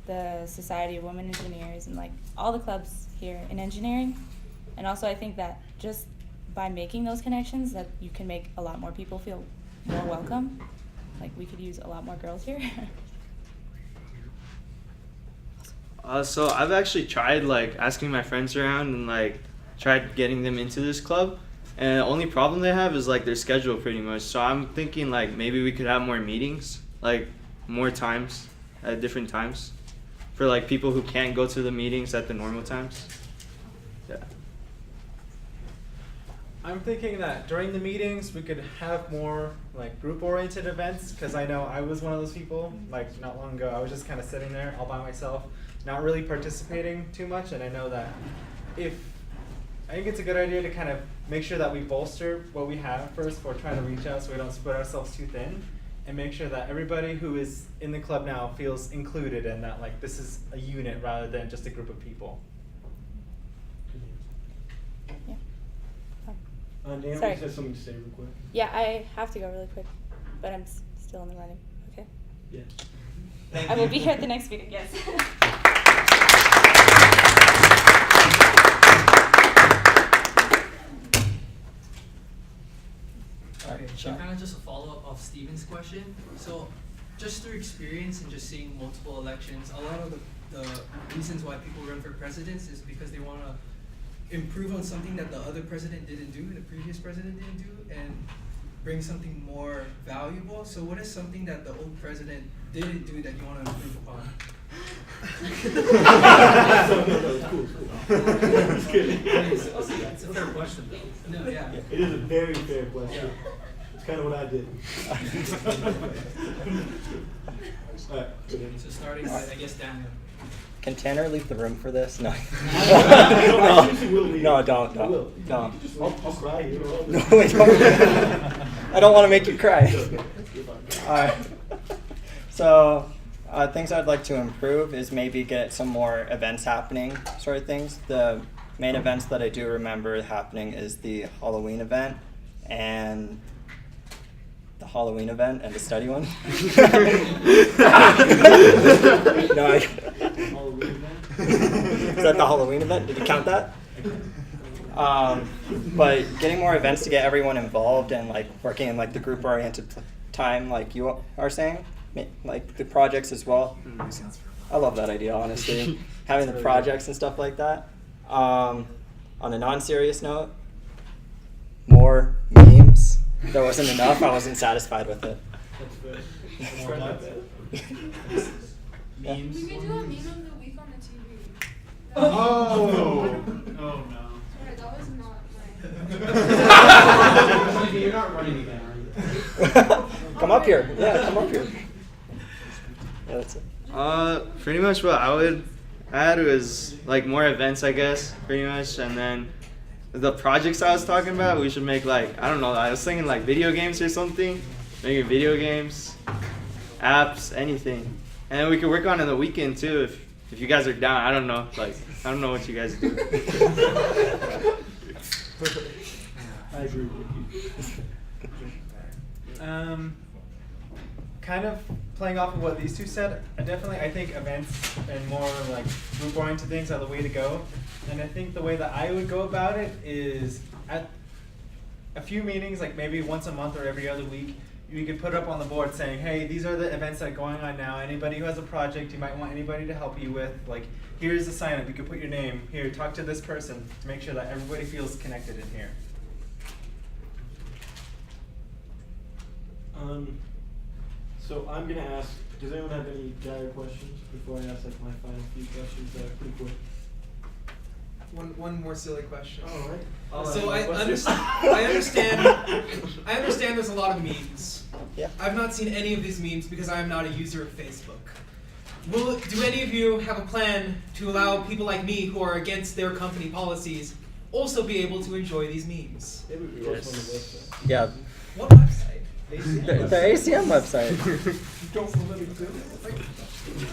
the Society of Women Engineers and like all the clubs here in engineering. And also I think that just by making those connections that you can make a lot more people feel more welcome. Like we could use a lot more girls here. So I've actually tried like asking my friends around and like tried getting them into this club, and the only problem they have is like their schedule pretty much. So I'm thinking like maybe we could have more meetings, like more times at different times for like people who can't go to the meetings at the normal times. Yeah. I'm thinking that during the meetings we could have more like group-oriented events, because I know I was one of those people, like not long ago I was just kind of sitting there all by myself, not really participating too much, and I know that I think it's a good idea to kind of make sure that we bolster what we have first before trying to reach out so we don't spread ourselves too thin, and make sure that everybody who is in the club now feels included and that like this is a unit rather than just a group of people. Yeah. Dan, Sorry. you said something to say real quick. Yeah, I have to go really quick, but I'm still in the running. Okay. Yeah. I will be here at the next meeting. Yes. Okay, so kind of just a follow-up of Steven's question. So just through experience and just seeing multiple elections, a lot of the reasons why people run for presidents is because they want to improve on something that the other president didn't do, the previous president didn't do, and bring something more valuable. So what is something that the old president didn't do that you want to improve upon? Just kidding. It's a fair question though. No, yeah. It is a very fair question. It's kind of what I did. All right. So starting with, I guess, Daniel. Can Tanner leave the room for this? No. I usually will leave. No, don't. I will. No. I'll cry here. No, wait, don't. I don't want to make you cry. Alright. So, things I'd like to improve is maybe get some more events happening, sort of things. The main events that I do remember happening is the Halloween event and the study one. No, is that the Halloween event? Did you count that? But getting more events to get everyone involved and like working in like the group-oriented time, like you are saying, like the projects as well. I love that idea, honestly. Having the projects and stuff like that. On a non-serious note, more memes. If there wasn't enough, I wasn't satisfied with it. We could do a meme of the week on the TV. Oh no. Sorry, that was not my. You're not running again, are you? Come up here. Yeah, come up here. Yeah, that's it. Pretty much what I would add was like more events, I guess, pretty much, and then the projects I was talking about, we should make like, I don't know, I was thinking like video games or something. Making video games, apps, anything. And then we could work on it on the weekend too if you guys are down. I don't know. Like, I don't know what you guys do. I agree with you. Kind of playing off of what these two said, I think events and more like group-oriented things are the way to go. And I think the way that I would go about it is at a few meetings, like maybe once a month or every other week, you could put up on the board saying, hey, these are the events that are going on now. Anybody who has a project you might want anybody to help you with, like, here's the sign up. You could put your name here, talk to this person to make sure that everybody feels connected in here. So I'm gonna ask, does anyone have any dire questions before I ask like my final few questions that are pretty quick? One more silly question. All right. So I understand there's a lot of memes. Yeah. I've not seen any of these memes because I am not a user of Facebook. Do any of you have a plan to allow people like me who are against their company policies also be able to enjoy these memes? Maybe we post on the website. Yeah. What website? The ACM website. Don't let me do it.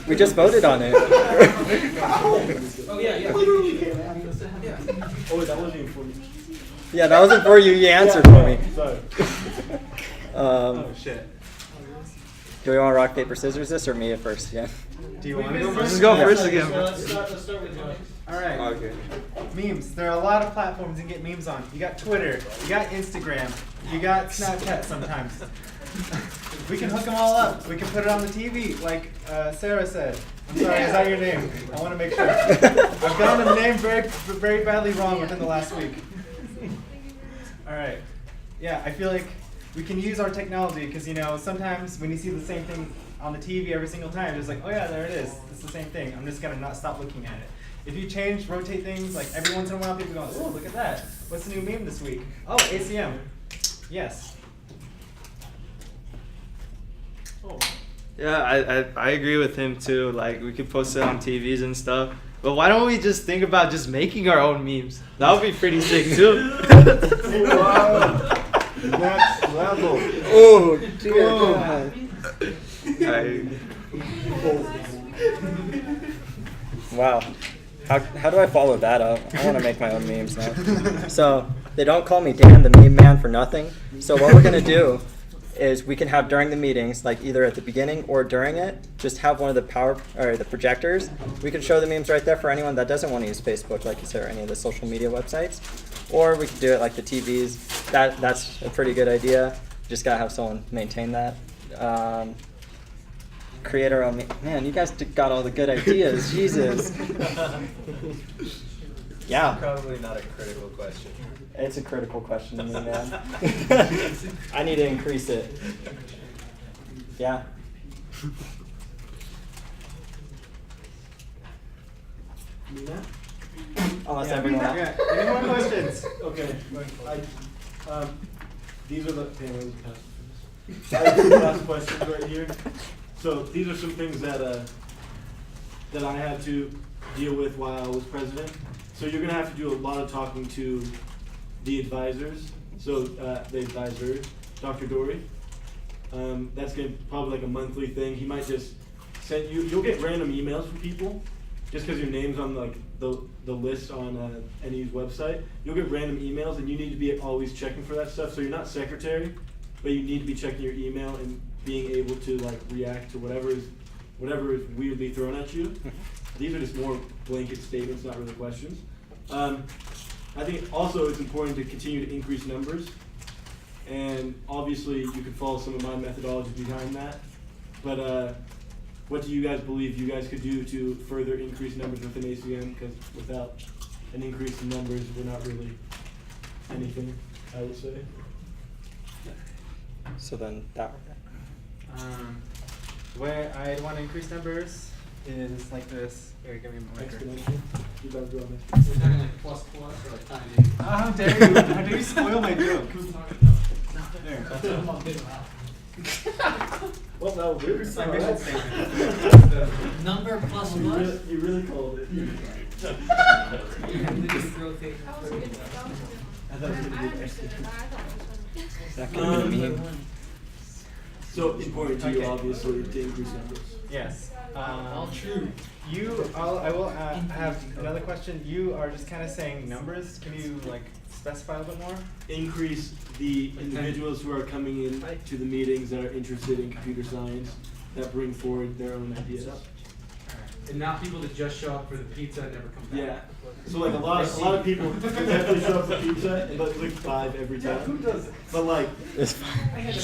We just voted on it. Oh yeah. Oh, that wasn't even for me. Yeah, that wasn't for you. You answered for me. Sorry. Oh shit. Do we want to rock, paper, scissors this or me at first? Yeah. Do you want to go first? Let's go first again. Let's start with Josh. All right. Okay. Memes. There are a lot of platforms you can get memes on. You got Twitter. You got Instagram. You got Snapchat sometimes. We can hook them all up. We can put it on the TV, like Sarah said. I'm sorry, is that your name? I want to make sure. I've gotten the name very badly wrong within the last week. All right. Yeah, I feel like we can use our technology because, you know, sometimes when you see the same thing on the TV every single time, it's like, oh yeah, there it is. It's the same thing. I'm just going to not stop looking at it. If you rotate things, like every once in a while people go, oh, look at that. What's the new meme this week? Oh, ACM. Yes. Oh. Yeah, I agree with him too. Like, we could post it on TVs and stuff. But why don't we just think about just making our own memes? That would be pretty sick too. Wow. Next level. Oh, dear God. Wow. How do I follow that up? I want to make my own memes now. So they don't call me Dan the meme man for nothing. So what we're going to do is we can have during the meetings, like either at the beginning or during it, just have one of the projectors. We can show the memes right there for anyone that doesn't want to use Facebook, like you said, or any of the social media websites. Or we could do it like the TVs. That's a pretty good idea. Just gotta have someone maintain that. Create our own. Man, you guys got all the good ideas. Jesus. Yeah. Probably not a critical question. It's a critical question to me, man. I need to increase it. Yeah. Unless everyone else. Yeah. Any more questions? Okay. These are the last questions right here. So these are some things that I had to deal with while I was president. So you're gonna have to do a lot of talking to the advisors. So the advisor, Dr. Dory. That's gonna probably like a monthly thing. He might just send you. You'll get random emails from people just because your name's on like the list on NAU's website. You'll get random emails, and you need to be always checking for that stuff. So you're not secretary, but you need to be checking your email and being able to like react to whatever is weirdly thrown at you. These are just more blanket statements, not really questions. I think also it's important to continue to increase numbers, and obviously you can follow some of my methodology behind that. But what do you guys believe you guys could do to further increase numbers within ACM? Because without an increase in numbers, we're not really anything, I would say. So then that. Where I want to increase numbers is like this. Here, give me my marker. Exponential. You guys do on We're talking like plus or like tiny. How dare you? How dare you spoil my joke? There. Well, that was weird. My mission statement. Number plus You really called it. That could have been me. So important to you, Okay. obviously, to increase numbers. Yes. All true. I will have another question. You are just kind of saying numbers. Can you like specify a little bit more? Increase the individuals who are coming in to the meetings that are interested in computer science, that bring forward their own ideas. And not people that just show up for the pizza and never come back. Yeah. So like a lot of people definitely show up for pizza, and but like 5 every time. Who does it? But like, I had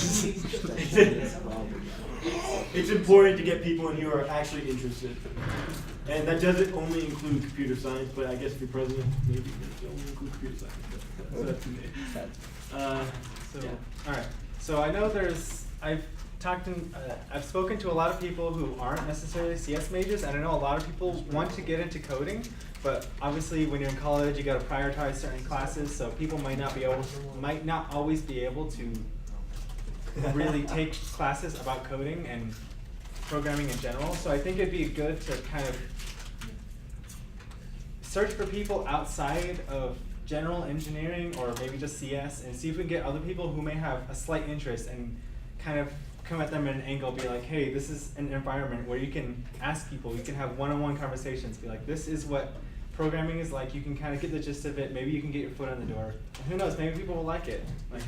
it's important to get people in who are actually interested. And that doesn't only include computer science, but I guess if you're president, maybe it only include computer science. But that's up to me. All right. So I know I've spoken to a lot of people who aren't necessarily CS majors, and I know a lot of people want to get into coding, but obviously when you're in college, you got to prioritize certain classes, so people might not always be able to really take classes about coding and programming in general. So I think it'd be good to kind of search for people outside of general engineering or maybe just CS and see if we can get other people who may have a slight interest and kind of come at them at an angle, be like, hey, this is an environment where you can ask people, you can have one-on-one conversations, be like, this is what programming is like, you can kind of get the gist of it, maybe you can get your foot on the door. And who knows, maybe people will like it. Like,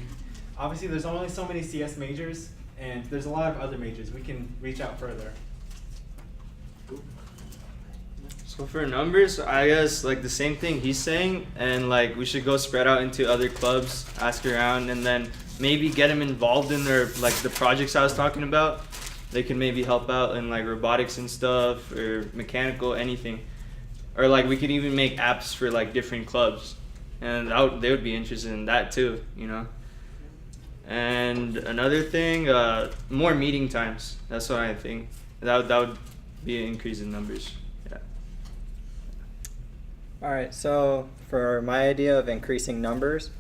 obviously there's only so many CS majors, and there's a lot of other majors. We can reach out further. So for numbers, I guess like the same thing he's saying, and like we should go spread out into other clubs, ask around, and then maybe get them involved in their like the projects I was talking about. They can maybe help out in like robotics and stuff, or mechanical, anything, or like we could even make apps for like different clubs, and they would be interested in that too, you know. And another thing, more meeting times. That's what I think. That would be an increase in numbers. Yeah. All right, so for my idea of increasing numbers,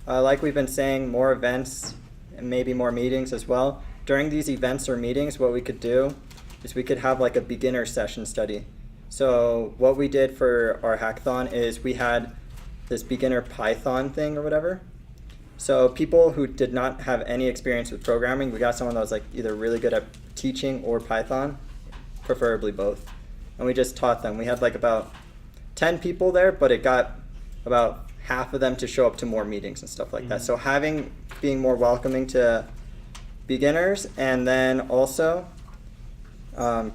like we've been saying, more events and maybe more meetings as well. During these events or meetings, what we could do is we could have like a beginner session study. So what we did for our hackathon is we had this beginner Python thing or whatever. So people who did not have any experience with programming, we got someone that was like either really good at teaching or Python, preferably both. And we just taught them. We had like about 10 people there, but it got about half of them to show up to more meetings and stuff like that. So being more welcoming to beginners, and then also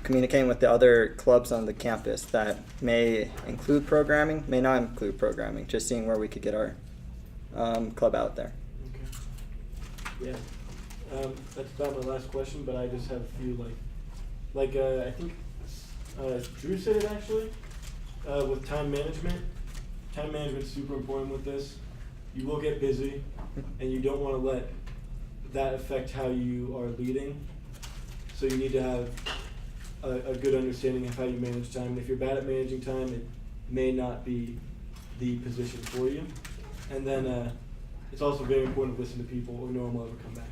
communicating with the other clubs on the campus that may include programming, may not include programming, just seeing where we could get our club out there. Okay. Yeah. That's about my last question, but I just have a few I think Drew said it actually, with time management. Time management is super important with this. You will get busy, and you don't want to let that affect how you are leading. So you need to have a good understanding of how you manage time. And if you're bad at managing time, it may not be the position for you. And then it's also very important to listen to people, or no one will ever come back.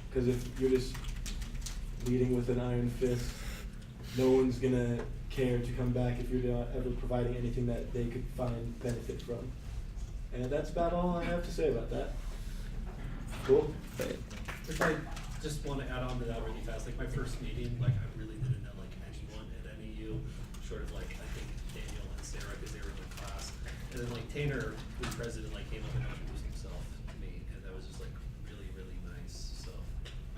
Because if you're just leading with an iron fist, no one's going to care to come back if you're not ever providing anything that they could find benefit from. And that's about all I have to say about that. Cool. If I just want to add on to that really fast, like my first meeting, like I really didn't know like anyone at NAU, short of like I think Daniel and Sarah because they were in the class, and then like Tanner, who's president, like came up and introduced himself to me, and that was just like really really nice. So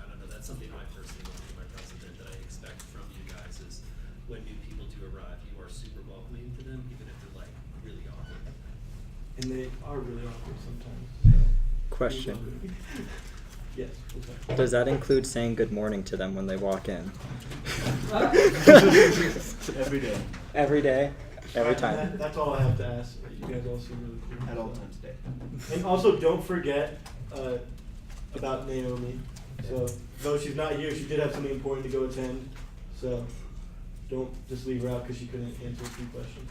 I don't know, that's something I personally want to be my president that I expect from you guys is when new people do arrive, you are super welcoming to them, even if they're like really awkward. And they are really awkward sometimes. So. Question. Yes. Okay. Does that include saying good morning to them when they walk in? Every day. Every day? Every time? That's all I have to ask. You guys all seem really cool. At all times a day. And also, don't forget about Naomi. So, though she's not here, she did have something important to go attend. So, don't just leave her out because she couldn't answer a few questions.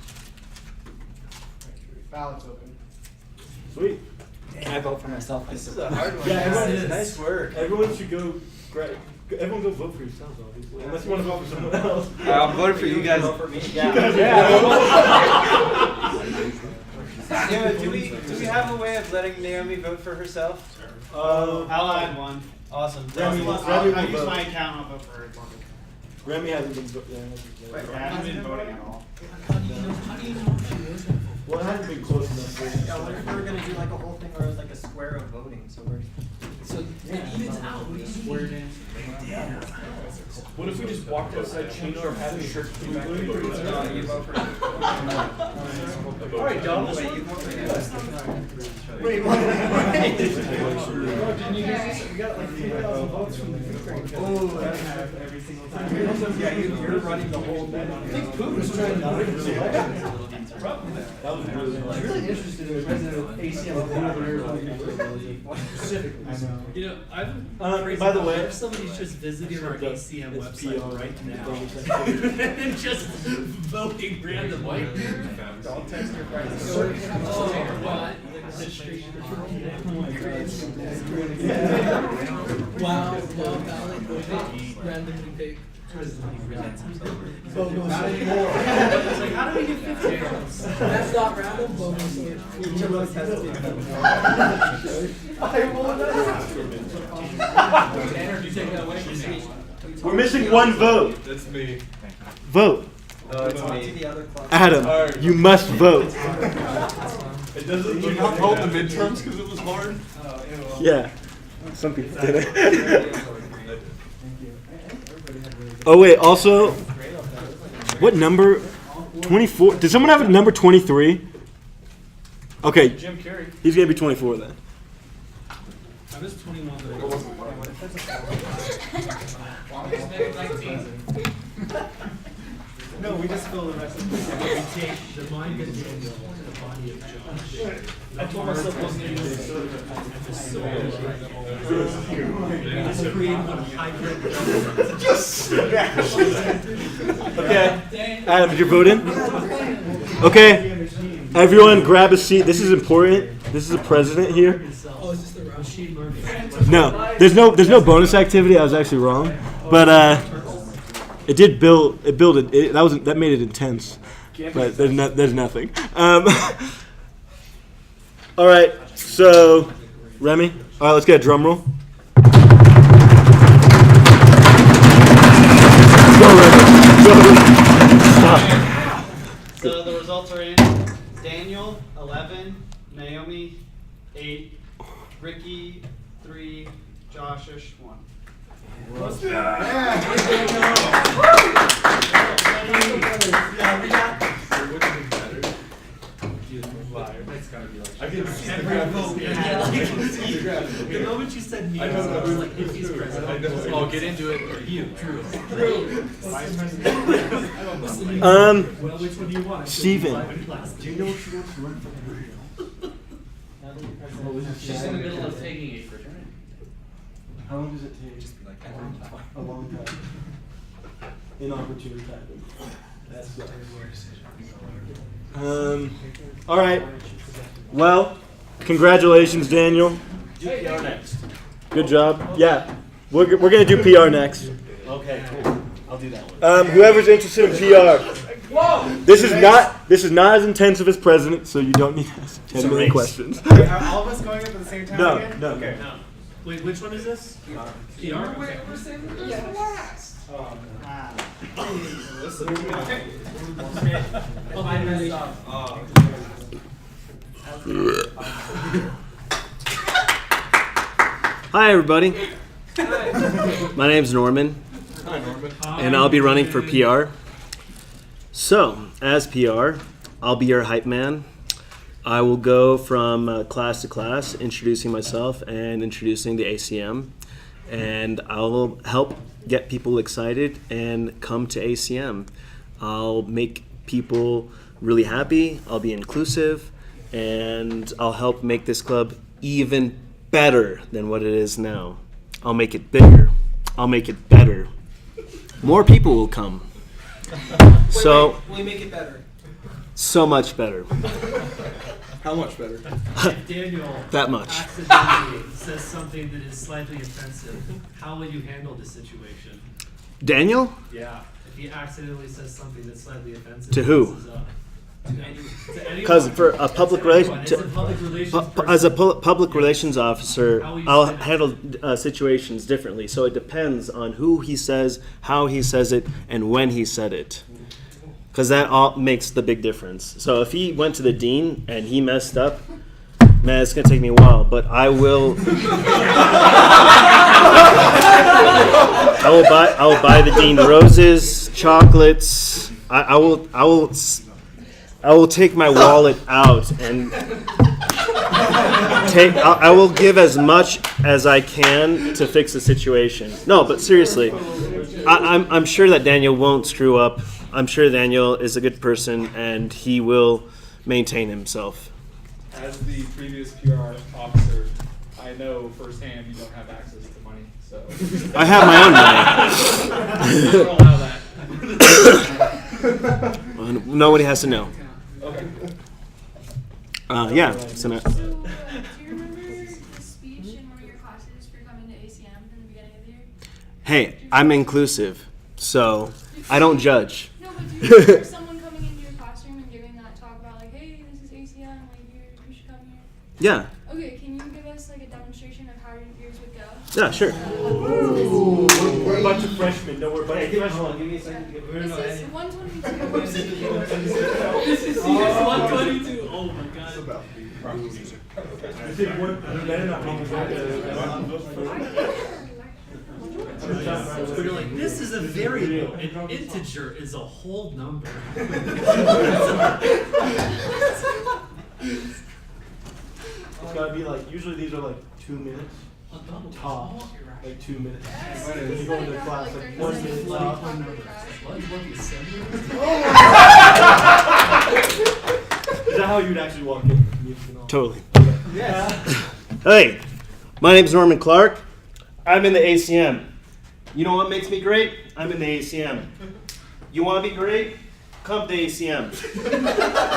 Ballot's open. Sweet. Can I vote for myself? This is a hard one. Yeah, everyone, This is nice work. Everyone should go. Everyone go vote for yourselves, obviously. Unless you want to vote for someone else. I'm voting for you guys. You guys are of letting Naomi vote for herself? I'll add one. Awesome. Remy will I'll use vote. my account. I'll vote for her. Remy hasn't been I haven't been voting at all. Well, it hasn't been close enough. Yeah, what if we were gonna do like a whole thing where it was like a square of voting? So it evens out. What if we just walked outside, changed our hat, and shirts to blue? Alright, John, wait, you vote for Wait, what? Didn't you guys? We got like 3,000 votes from the Ukraine. Oh, that's every single time. Yeah, you're running the whole thing. I think Putin's trying to win this election. That was really I'm really interested in the president of ACM. Specifically. I know. You know, I've by the way, if somebody's just visiting our ACM it's website PR. right now and just voting randomly. I'll text your friends. Oh, well, Wow, ballot randomly picked. Not anymore. It's like, how do we get 50 votes? That's not random bonus. Each of us has 50 votes. I will not. Tanner, if you take that away from me. We're missing one vote. That's me. Vote. It's me. Adam, you must vote. It doesn't. You not vote the midterms because it was hard. Yeah. Some people did it. Oh wait, also, what number? 24. Did someone have a number 23? Okay. Jim Carrey. He's gonna be 24 then. I was 21. No, we just fill the rest of We take the mind of Daniel and the body of Josh. I told myself I wasn't going to use And the soul of just create one hybrid. Just smash Okay. Adam, did you vote in? Okay. Everyone, grab a seat. This is important. This is the president here. Oh, is this the machine learning? No, there's no bonus activity. I was actually wrong, but it did build. That made it intense. But there's nothing. All right, so Remy. All right, let's get a drum roll. Go, Remy. Go. Stop. So the results are in. Daniel 11, Naomi 8, Ricky 3, Joshish 1. I can see the The moment you said me, I was like, if he's president. I'll get into it. You, Drew. Um, Well, which one do you want? Steven. Do you know what she wants to run for? She's in the middle of taking a fraternity. How long does it take? Just be like a long time. Inopportune timing. That's all right. Well, congratulations, Daniel. Do PR next. Good job. Yeah, we're gonna do PR next. Okay, cool. I'll do that one. Whoever's interested in PR. Whoa! This is not as intensive as president, so you don't need to ask 10 million questions. Are all of us going up at the same time No, again? no. Okay. No. Wait, which one is this? PR. We're saving this for last. Hi, everybody. My name's Norman. Hi, Norman. And I'll be running for PR. So, as PR, I'll be your hype man. I will go from class to class, introducing myself and introducing the ACM. And I'll help get people excited and come to ACM. I'll make people really happy. I'll be inclusive. And I'll help make this club even better than what it is now. I'll make it bigger. I'll make it better. More people will come. So, Will we make it better? so much better. How much better? If Daniel That much. accidentally says something that is slightly offensive, how will you handle the situation? Daniel? Yeah, if he accidentally says something that's slightly offensive. To who? this is, to anyone. Because for a public It's a public relations as a person. public relations officer, How you I'll say it. handle situations differently. So it depends on who he says, how he says it, and when he said it. Because that all makes the big difference. So if he went to the dean and he messed up, man, it's gonna take me a while. But I will. I will buy the dean roses, chocolates. I will take my wallet out and I will give as much as I can to fix the situation. No, but seriously, I'm sure that Daniel won't screw up. I'm sure Daniel is a good person and he will maintain himself. As the previous PR officer, I know firsthand you don't have access to money, so. I have my own money. Don't allow that. Well, nobody has to know. Okay. Yeah, so now- Do you remember the speech in one of your classes for coming to ACM in the beginning of the year? Hey, I'm inclusive, so I don't judge. No, but do you remember someone coming into your classroom and giving that talk about like, hey, this is ACM, like you should come here? Yeah. Okay, can you give us like a demonstration of how yours would go? Yeah, sure. We're a bunch of freshmen. No, we're a bunch of freshmen. Give me a second. This is 122. This is CS 122. Oh my god. We're like, this is a variable. An integer is a whole number. It's gotta be like, usually these are like 2 minutes. Top. Like 2 minutes. When you go into class, like 1 minute top. Is that how you'd actually walk in? Totally. Yeah. Hey, my name's Norman Clark. I'm in the ACM. You know what makes me great? I'm in the ACM. You want to be great? Come to ACM.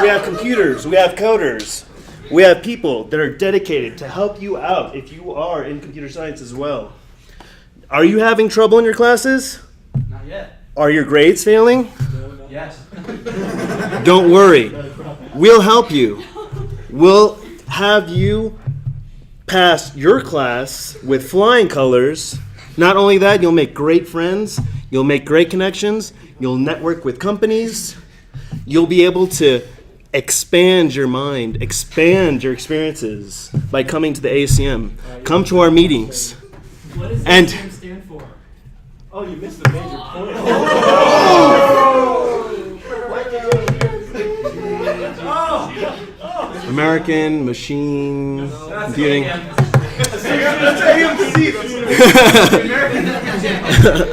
We have computers. We have coders. We have people that are dedicated to help you out if you are in computer science as well. Are you having trouble in your classes? Not yet. Are your grades failing? Yes. Don't worry. We'll help you. We'll have you pass your class with flying colors. Not only that, you'll make great friends. You'll make great connections. You'll network with companies. You'll be able to expand your mind, expand your experiences by coming to the ACM. Come to our meetings. What does And ACM stand for? Oh, you missed the major point. American Machine Computing.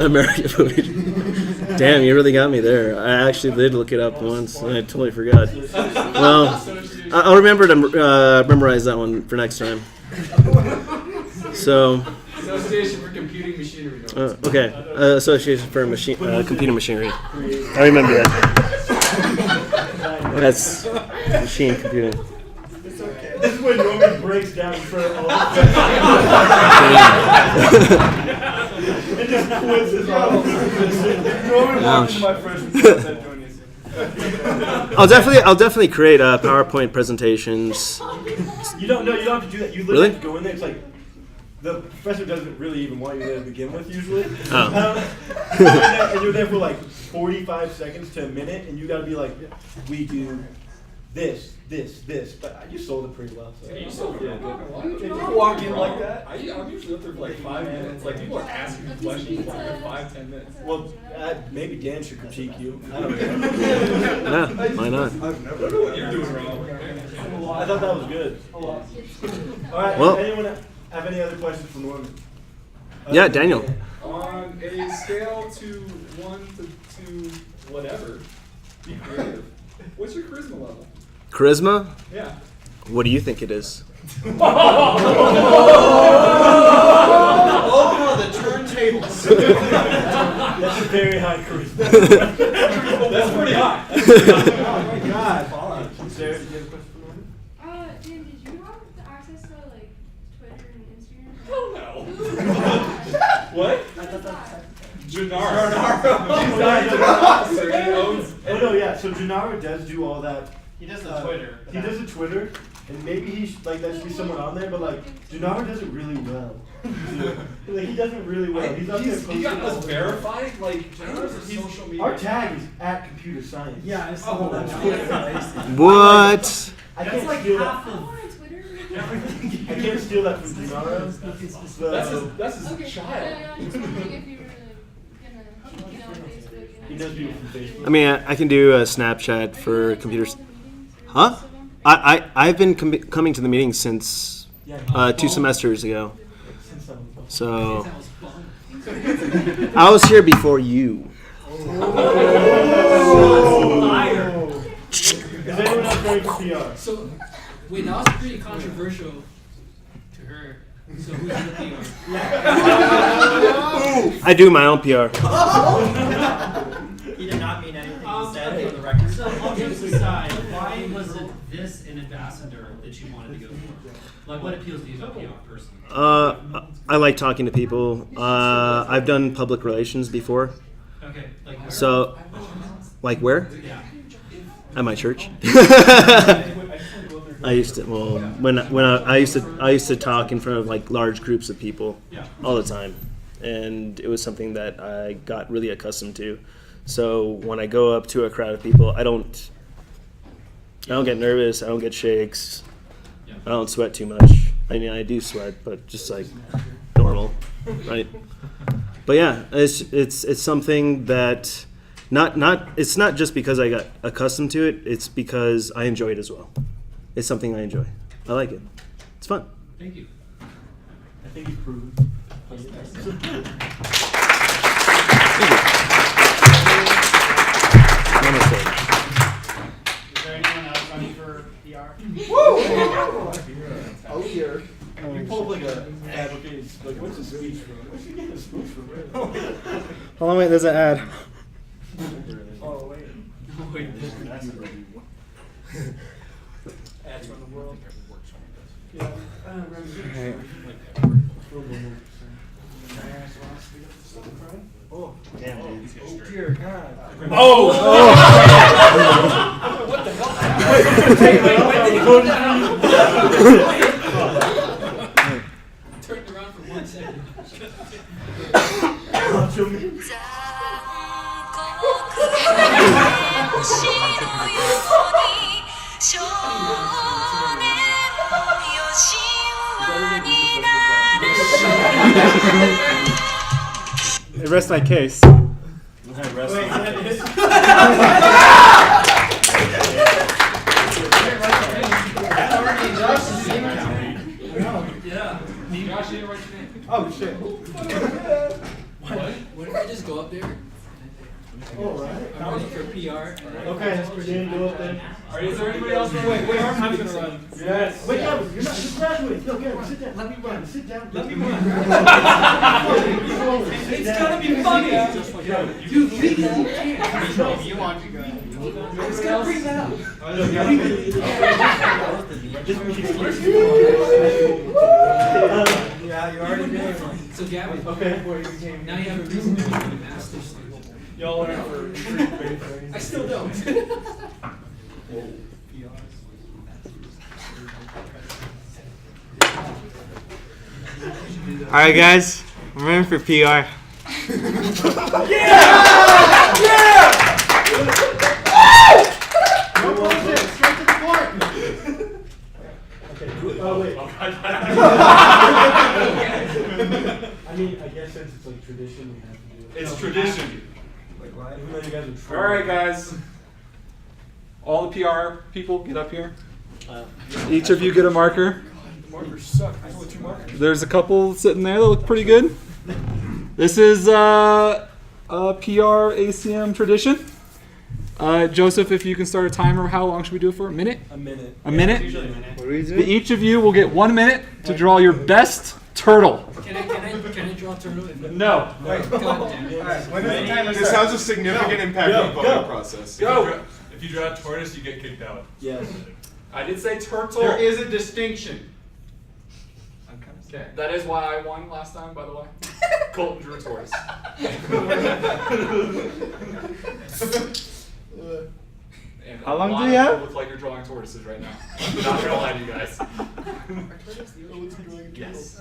American Machine. Damn, you really got me there. I actually did look it up once, and I totally forgot. Well, I'll remember to memorize that one for next time. So. Association for Computing Machinery. Okay, Association for Computing Machinery. I remember that. That's machine computing. This is when Norman breaks down for all the and just quits his own. Norman walked into my freshman class at joining us. I'll definitely create PowerPoint presentations. You don't have to do that. You literally Really? have to go in there. It's like the professor doesn't really even want you there to begin with usually. Oh. And you're there for like 45 seconds to a minute, and you got to be like, we do this. But you sold it pretty well. So. You sold it Yeah, good. good. If you walk in like that, I'm usually up there for like 5 minutes. Like people are asking me questions for like 5-10 minutes. Well, maybe Dan should critique you. I don't know. Yeah, why not? I've never done what you're doing wrong. I thought that was good. All right. Well- Anyone have any other questions for Norman? Yeah, Daniel. On a scale to 1 to 2, whatever, be creative. What's your charisma level? Charisma? Yeah. What do you think it is? Oh, the turntables. That's a very high charisma. That's pretty high. Oh my God. Sarah, did you have a question for Norman? Dan, did you have the access to like Twitter and Instagram? Hell no. What? Oh no, yeah. So Gennaro does do all that He does the Twitter. He does the Twitter, and maybe that should be someone on there. But like, Gennaro does it really well. Like he does it really well. He's up there posting. He got all us the verified. time. Like, Gennaro's a social media. Our tag is at computer science. Yeah, I saw Oh, that. What? I That's can't like steal half that. of. I can't steal that from Gennaro. That's his Okay. child. Yeah, I was wondering if you were gonna get on Facebook. He knows people from Facebook. I mean, I can do a Snapchat for computers. Huh? I've been coming to the meetings since 2 semesters ago. So I was here before you. Is anyone else ready for PR? So, wait, that was pretty controversial to her. So who's the PR? I do my own PR. He did not mean anything he said for the record. So, all jokes aside, why was it this an ambassador that you wanted to go for? Like, what appeals to you as a PR person? I like talking to people. I've done public relations before. Okay, like where? So, like where? Yeah. At my church. I used to when I used to talk in front of like large groups of people all the time, and it was something that I got really accustomed to. So when I go up to a crowd of people, I don't get nervous. I don't get shakes. I don't sweat too much. I mean, I do sweat, but just like normal, right? But yeah, it's something that it's not just because I got accustomed to it. It's because I enjoy it as well. It's something I enjoy. I like it. It's fun. Thank you. I think he's proven. Namaste. Is there anyone else running for PR? Oh, here. You pull up like a advocate. Like, what's a speech from? Where's he getting a speech from? Hold on, wait, there's an ad. Oh, wait. Ads from the world. Yeah. Hey. Oh, damn, dude. Oh, dear God. Oh! What the hell? Turned around for 1 second. It rests my case. Oh shit. What if I just go up there? Alright. I'm ready for PR. Okay, Jane, go up there. Alright, is there anybody else? Wait, I'm gonna run. Yes. Wait, Gavin, you're not. Just graduate. No, Gavin, sit down. Let me run. Sit down. Let me run. It's gonna be funny. You think you want to go. It's gonna bring that up. Yeah, you already did. So Gavin, Okay. now you have a reason to be a master's student. Y'all are for I still don't. All right, guys, I'm running for PR. Yeah! No bullshit. Straight to the point. Okay. Oh wait. I mean, I guess since it's like tradition, we have to do it. It's tradition. Like why? Even though you guys are. All right, guys. All the PR people, get up here. Each of you get a marker. The markers suck. There's only 2 markers. There's a couple sitting there that look pretty good. This is a PR ACM tradition. Joseph, if you can start a timer, how long should we do it for? A minute? A minute. A minute? Usually a minute. Each of you will get 1 minute to draw your best turtle. Can I draw a turtle? No. God damn it. This has a significant impact on the voting process. Go. If you draw a tortoise, you get kicked out. Yes. I did say turtle. There is a distinction. Okay, that is why I won last time, by the way. Colton drew a tortoise. And How a long lot do of you people have? look like you're drawing tortoises right now. I'm not gonna lie to you guys. Yes.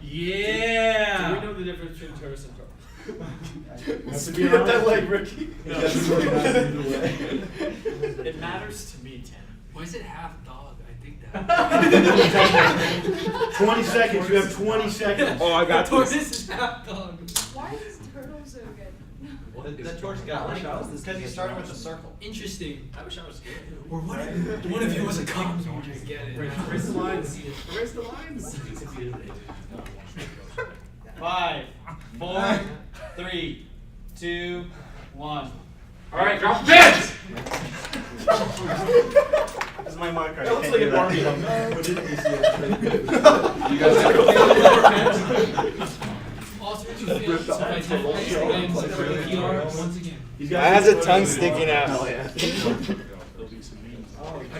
Yeah. Do we know the difference between tortoise and turtle? Speed up that leg, Ricky. It matters to me, Tim. Why is it half dog? I think 20 seconds. You have 20 seconds. Oh, I got Tortoise this. is half dog. Why is turtle so good? The tortoise got like because you started with a circle. Interesting. I wish I was good. Or what if one of you was a cop? You just get it. Erase the lines. Erase the lines. 5, 4, 3, 2, 1. All right, drop the bits. This is my marker. That looks like an army. You guys Once again. I has a tongue sticking out. How do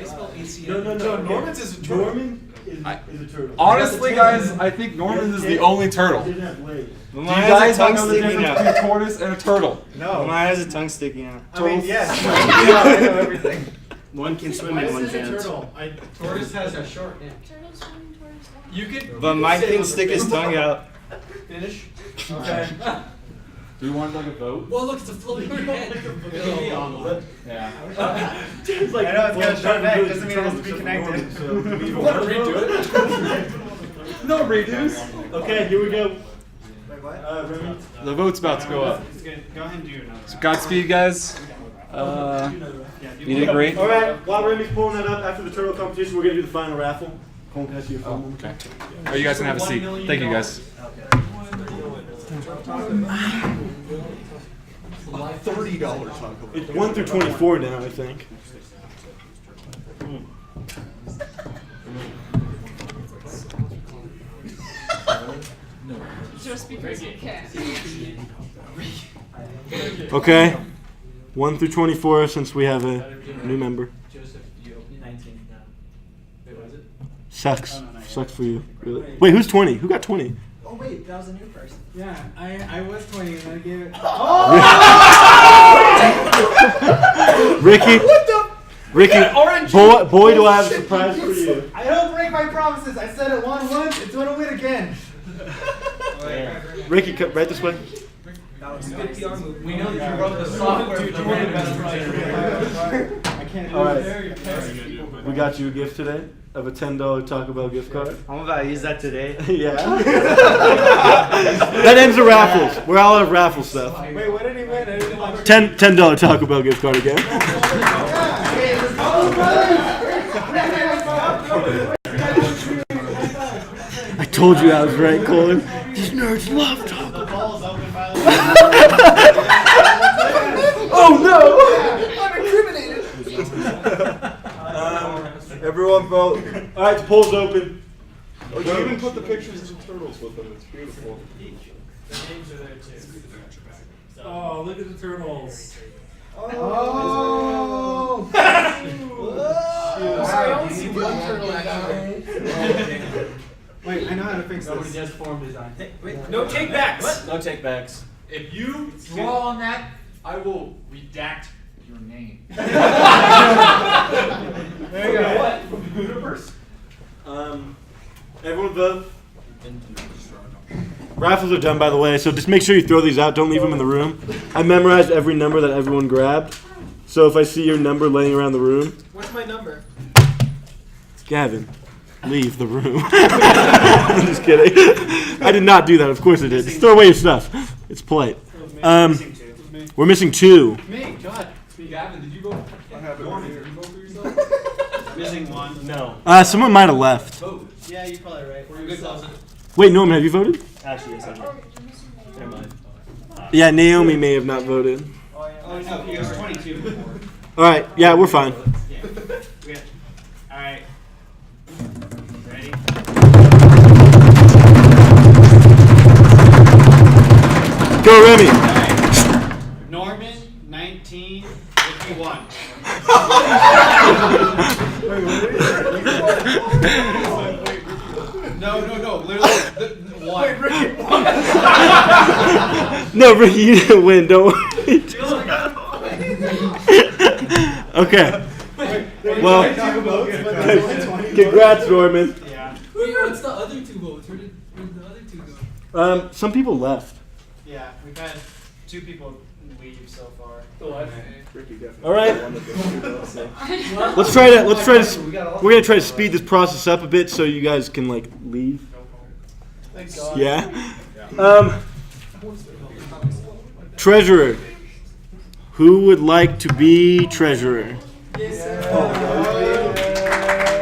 you spell ACM? No. Norman's is a turtle. Norman is a turtle. Honestly, guys, I think Norman is the only turtle. Do you Mine guys has a tongue not know the sticking difference out. between a tortoise and a turtle? No. Mine has a tongue sticking out. I mean, yes. I know everything. One can swim Why and is one this a can't. turtle? Tortoise has a short neck. Turtle swimming towards the You could. But mine can stick his tongue out. Finish. Okay. Do we want like a vote? Well, look, it's a floating head. Yeah. It's like, I know it's got a short neck, doesn't mean it has to be connected. You want to redo it? No redos. Okay, here we go. Remy? The vote's about to go up. It's good. Go ahead and do another. So Godspeed, guys. You did great. All right, while Remy's pulling that up, after the turtle competition, we're going to do the final raffle. Cole, can I see your phone? Okay. Oh, you guys can have a seat. Thank you, guys. $30 taco. It's 1 through 24 now, I think. Just because you can. Okay. 1 through 24, since we have a new member. Joseph, you open 19 now. Wait, what is it? Sucks. Sucks for you. Really. Wait, who's 20? Who got 20? Oh wait, that was a new person. Yeah, I was 20 and I gave it. Ricky. Ricky. Boy, do I have a surprise for you. I don't break my promises. I said it once, it's gonna win again. Ricky, come right this way. That was a good PR move. We know that you wrote the software for the best I can't do All this. right. We got you a gift today of a $10 Taco Bell gift card. I'm about to use that today. Yeah. That ends the raffles. We're all out of raffle stuff. Wait, what did he win? I didn't watch. $10 Taco Bell gift card again. I told you I was right, Colin. These nerds love Taco Bell. Oh no! I'm incriminated. Everyone vote. All right, the poll's open. Oh, you even put the pictures of the turtles with them. It's beautiful. The names are there too. Oh, look at the turtles. Oh. I only see one turtle actually. Wait, I know how to fix Nobody this. does form design. No take backs. No take backs. If you draw on that, I will redact your name. There you go. What? Universe. Everyone vote. Raffles are done, by the way, so just make sure you throw these out. Don't leave them in the room. I memorized every number that everyone grabbed. So if I see your number laying around the room, What's my number? Gavin, leave the room. I'm just kidding. I did not do that. Of course I did. Just throw away your stuff. It's polite. We're missing 2. Me, God. Gavin, did you vote? I have it Norman, here. did you vote for yourself? Missing one. No. Someone might have left. Vote. Yeah, you're probably right. We're good close. Wait, Norman, have you voted? Actually, yes, I did. Never mind. Yeah, Naomi may have not voted. Oh no, he was 22 before. All right. Yeah, we're fine. Yeah. We got, all right. Ready? Go, Remy. All right. Norman, 19, Ricky 1. No, literally, one. Wait, Ricky, No, Ricky, you didn't win. Don't worry. Okay. Well, congrats, Norman. Yeah. Wait, what's the other 2 votes? Where did the other 2 go? Some people left. Yeah, we've had 2 people leave so far. All right. We're gonna try to speed this process up a bit so you guys can like leave. Thank God. Yeah. Treasurer. Who would like to be treasurer?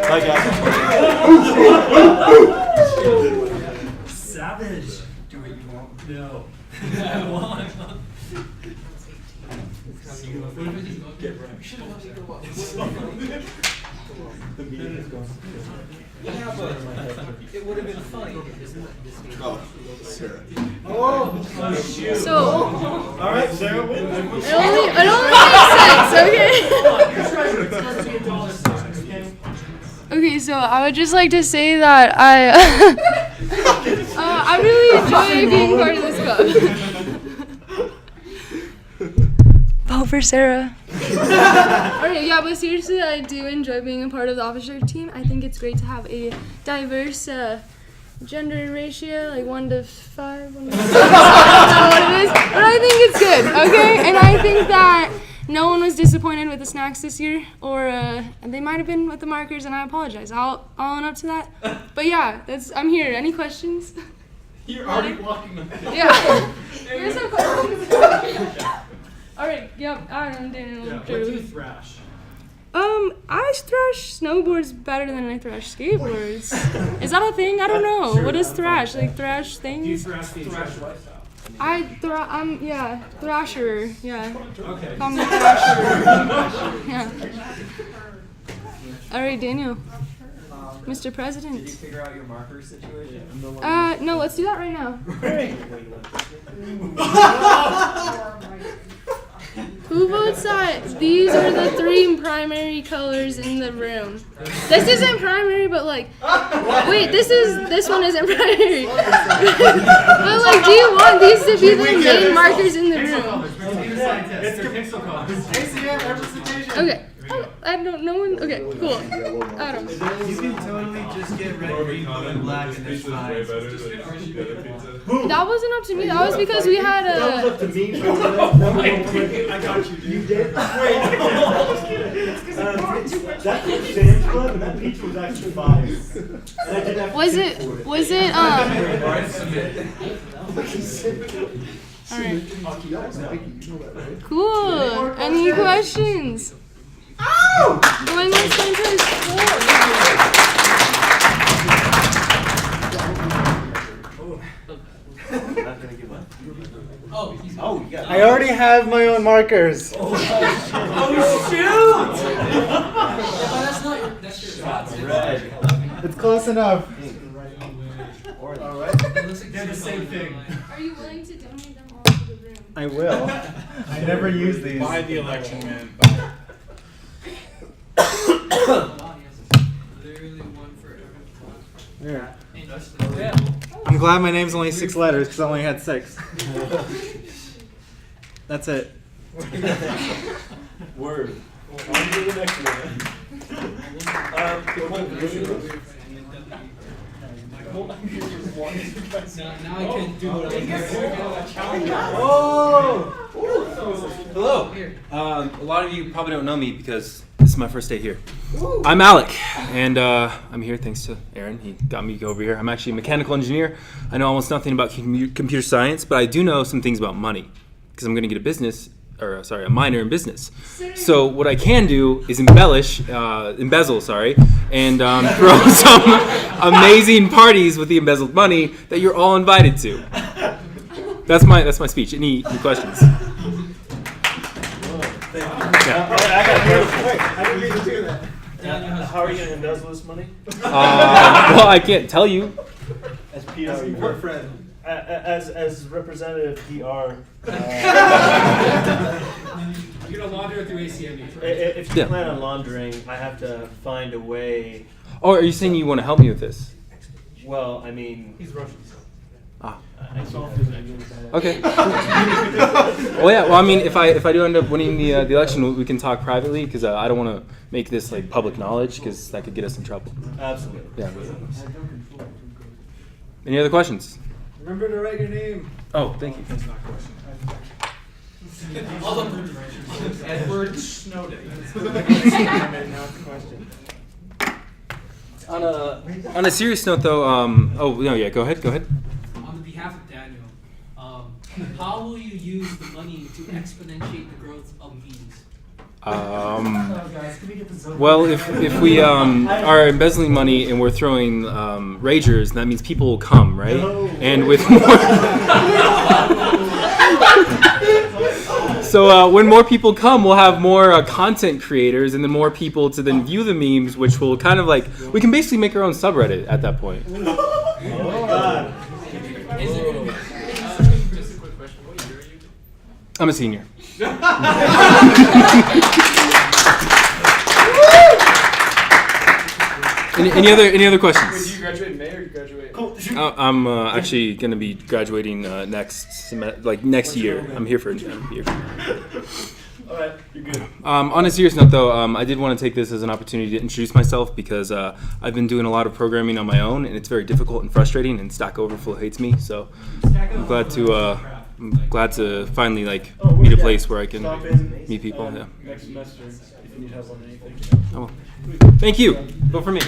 Hi guys. Savage. Do what you want. No. I want. Get right. The meeting is going. Yeah, but it would have been funny. Oh, Sarah. Oh, shoot. So, all right, Sarah. it only makes sense, okay? Okay, so I would just like to say that I really enjoy being part of this club. Vote for Sarah. Alright, yeah, but seriously, I do enjoy being a part of the officer team. I think it's great to have a diverse gender ratio, like 1 to 5, 1 to 6. I don't know what it is, but I think it's good, okay? And I think that no one was disappointed with the snacks this year, or they might have been with the markers, and I apologize. I'll own up to that. But yeah, I'm here. Any questions? You're already walking up. Yeah. Here's some questions. Alright, yep, I'm Daniel. Yeah. What do you thrash? I thrash snowboards better than I thrash skateboards. Is that a thing? I don't know. Sure, What is thrash? Like thrash things? Do you thrash the thrash lifestyle? Yeah, thrasher. Yeah. Okay. Call me thrasher. Yeah. Alright, Daniel. Mr. President. Did you figure out your marker situation? No, let's do that right now. Who votes that these are the 3 primary colors in the room? This isn't primary, but like, wait, this one isn't primary. But like, do you want these to be the main markers in the room? It's pixel colors. ACM representation. Okay. I don't. No one. Okay. Cool. Adam. You can totally just get red, green, blue, and black, and it's fine. That wasn't up to me. That was because we had a. That was up to me. I got you. You did? That was Sam's Club, and that pizza was actually fire. Was it? Alright. Cool. Any questions? Going once, going twice. I already have my own markers. Oh shoot! That's your It's close enough. Alright. They're the same thing. Are you willing to donate them all to the room? I will. I never use these. Buy the election, man. Literally one for every Yeah. Yeah. I'm glad my name's only 6 letters because I only had 6. That's it. Word. On to the next one. Now I can do what Hello. A lot of you probably don't know me because this is my first day here. I'm Alec, and I'm here thanks to Aaron. He got me over here. I'm actually a mechanical engineer. I know almost nothing about computer science, but I do know some things about money because I'm going to get a minor in business. So what I can do is embezzle, and throw some amazing parties with the embezzled money that you're all invited to. That's my speech. Any questions? How are you going to embezzle this money? Well, I can't tell you. As PR, your friend. As representative PR. You're gonna launder it through ACM Meeting. If you plan on laundering, I have to find a way. Oh, are you saying you want to help me with this? Well, I mean, He's Russian. Ah. Okay. Well, yeah. Well, I mean, if I do end up winning the election, we can talk privately because I don't want to make this like public knowledge because that could get us in trouble. Absolutely. Yeah. Any other questions? Remember to write your name. Oh, thank you. That's not a question. Edward Snowden. Now it's a question. On a serious note, though, oh no, yeah, go ahead. On behalf of Daniel, how will you use the money to exponentiate the growth of memes? Well, if we are embezzling money and we're throwing ragers, that means people will come, right? And with more, so when more people come, we'll have more content creators, and then more people to then view the memes, which will kind of like we can basically make our own subreddit at that point. Just a quick question. What year are you? I'm a senior. Any other questions? Wait, do you graduate in May or do you graduate? I'm actually going to be graduating next year. I'm here for a year. All right, you're good. On a serious note, though, I did want to take this as an opportunity to introduce myself because I've been doing a lot of programming on my own, and it's very difficult and frustrating. And Stack Overflow hates me, so I'm glad to finally meet a place where I can meet people. Yeah. Next semester, if you need help on anything. Oh, well. Thank you. Vote for me. Yo,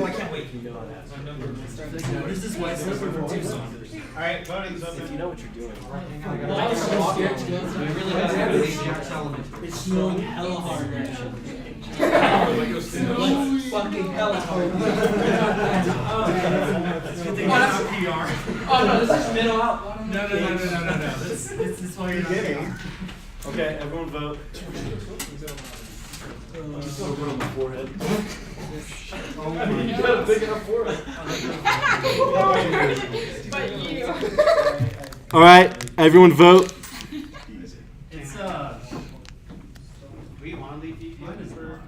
I can't wait. What is this white number for 2 Saunders? Alright, voting's open. If you know what you're doing. I'm so scared to go through. We really got to go to Jack Sullivan. It's snowing hella hard right now. Fucking hella hard. Oh no, this is middle out. No. This is why you're getting. Okay, everyone vote. Just over on the forehead. You got a big enough forehead. But you. All right, everyone vote. It's we want to leave VP for.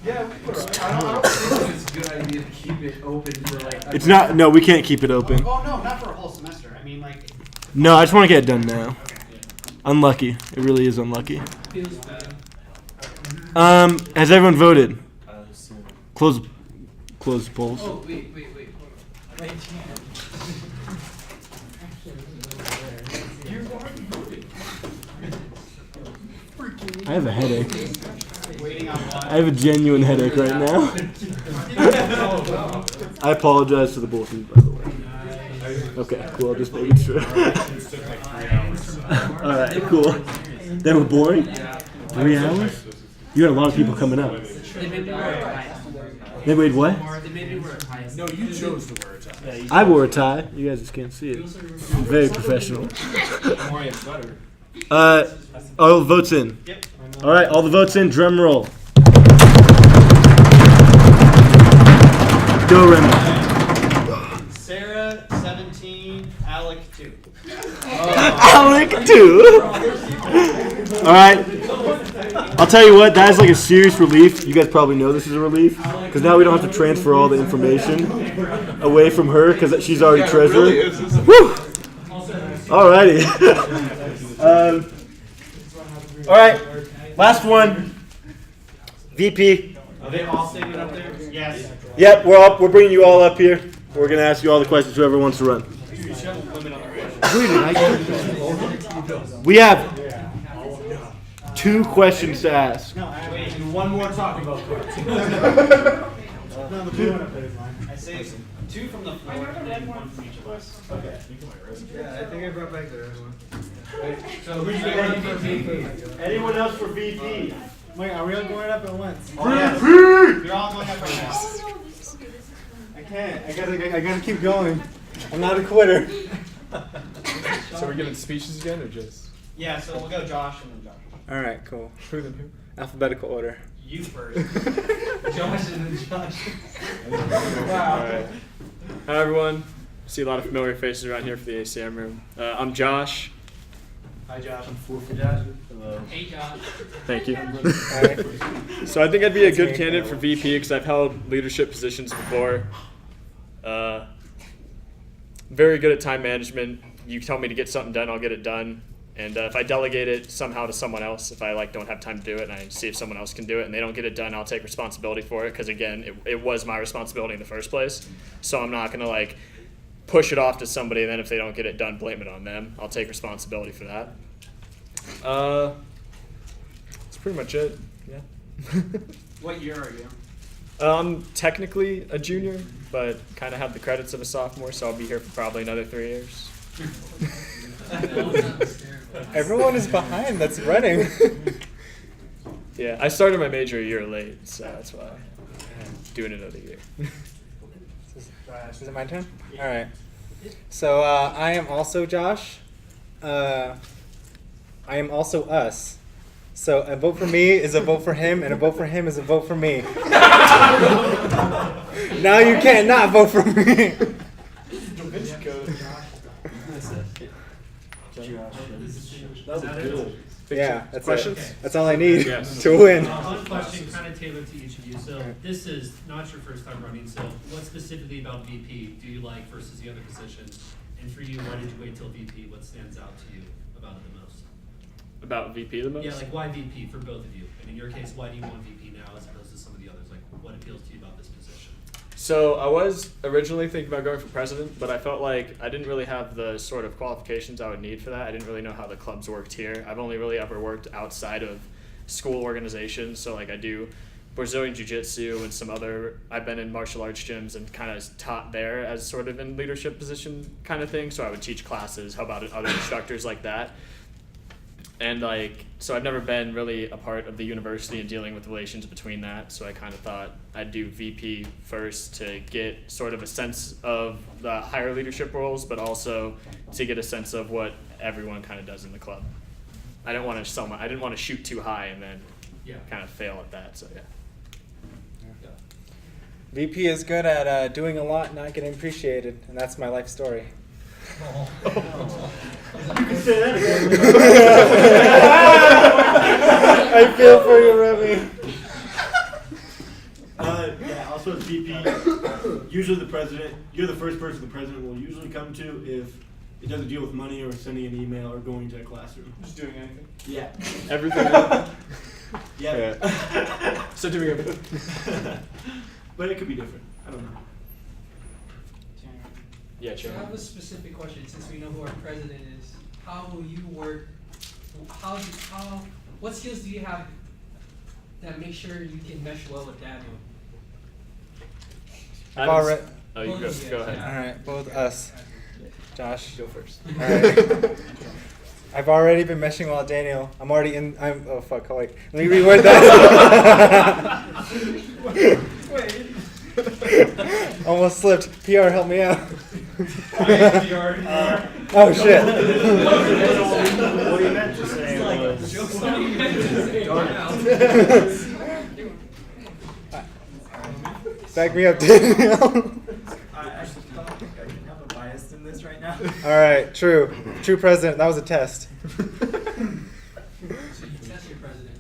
Yeah, I don't think it's a good idea to keep it open for It's not. No, we can't keep it open. Oh no, not for a whole semester. I mean like. No, I just want to get it done now. Unlucky. It really is unlucky. Feels bad. Has everyone voted? Close the polls. Oh, wait. Right I have a headache. I have a genuine headache right now. I apologize to the both of you, by the way. Okay, cool. I'll just make it sure. All right, cool. They were boring? 3 hours? You had a lot of people coming out. They made me wear a tie. They made what? They made me wear a tie. No, you chose to wear a tie. I wore a tie. You guys just can't see it. I'm very professional. I'm wearing a sweater. All the votes in. Yep. All right, all the votes in. Drum roll. Go, Remy. Sarah 17, Alec 2. Alec 2. All right. I'll tell you what. That is like a serious relief. You guys probably know this is a relief because now we don't have to transfer all the information away from her because she's already treasurer. Woo! Alrighty. All right. Last one. VP. Are they all standing up there? Yes. Yep, we're bringing you all up here. We're going to ask you all the questions, whoever wants to run. We have 2 questions to ask. No, wait, one more talking about cards. No, the blue one up there is mine. I saved 2 from the floor and then 1 from each of us. Okay. Yeah, I think I brought back the red one. So who's going for VP? Anyone else for VP? Wait, are we all going up at once? Oh, yes. You're all going up right now. I can't. I gotta keep going. I'm not a quitter. So we're giving speeches again, or just? Yeah, so we'll go Josh and then Josh. All right, cool. Who then who? Alphabetical order. You first. Josh and then Josh. Wow. All right. Hi everyone. See a lot of familiar faces around here for the ACM room. I'm Josh. Hi, Josh. Hey, Josh. Thank you. Alright. So I think I'd be a That's good me. candidate for VP because I've held leadership positions before. Very good at time management. You tell me to get something done, I'll get it done. And if I delegate it somehow to someone else, if I don't have time to do it, and I see if someone else can do it, and they don't get it done, I'll take responsibility for it. Because again, it was my responsibility in the first place. So I'm not gonna push it off to somebody, and then if they don't get it done, blame it on them. I'll take responsibility for that. That's pretty much it. Yeah. What year are you? I'm technically a junior, but kind of have the credits of a sophomore, so I'll be here for probably another 3 years. Everyone is behind that's running. Yeah, I started my major a year late, so that's why I'm doing another year. Is it my turn? All right. So I am also Josh. I am also us. So a vote for me is a vote for him, and a vote for him is a vote for me. Now you can't not vote for me. That was good. Yeah, that's Questions? it. That's all I need Yes. to win. One question kind of tailored to each of you. So this is not your first time running. So what specifically about VP do you like versus the other positions? And for you, why did you wait till VP? What stands out to you about it the most? About VP the most? Yeah, like why VP for both of you? And in your case, why do you want VP now as opposed to some of the others? Like what appeals to you about this position? So I was originally thinking about going for president, but I felt like I didn't really have the sort of qualifications I would need for that. I didn't really know how the clubs worked here. I've only really ever worked outside of school organizations. So I do Brazilian Jiu-Jitsu and some other, I've been in martial arts gyms and kind of taught there as sort of in leadership position kind of thing. So I would teach classes, help out other instructors like that. And so I've never been really a part of the university and dealing with relations between that. So I kind of thought I'd do VP first to get sort of a sense of the higher leadership roles, but also to get a sense of what everyone kind of does in the club. I didn't want to shoot too high and then kind of fail at that. So yeah. VP is good at doing a lot, not getting appreciated, and that's my life story. You can say that again. I feel for you, Remy. Yeah, also as VP, usually the president, you're the first person the president will usually come to if it doesn't deal with money or sending an email or going to a classroom. Just doing anything? Yeah. Everything? Yeah. So doing everything. But it could be different. I don't know. Yeah, So I have a specific question, since we know who our president is. How will you work? What skills do you have that make sure you can mesh well with Daniel? Oh, you go ahead. All right, both us. Josh. Go first. All right. I've already been meshing well with Daniel. Oh fuck, let me reword that. Almost slipped. PR, help me out. Oh shit. What he meant to say was... Back me up, Daniel. I actually don't think I can have a bias in this right now. All right, true president. That was a test. So you test your president.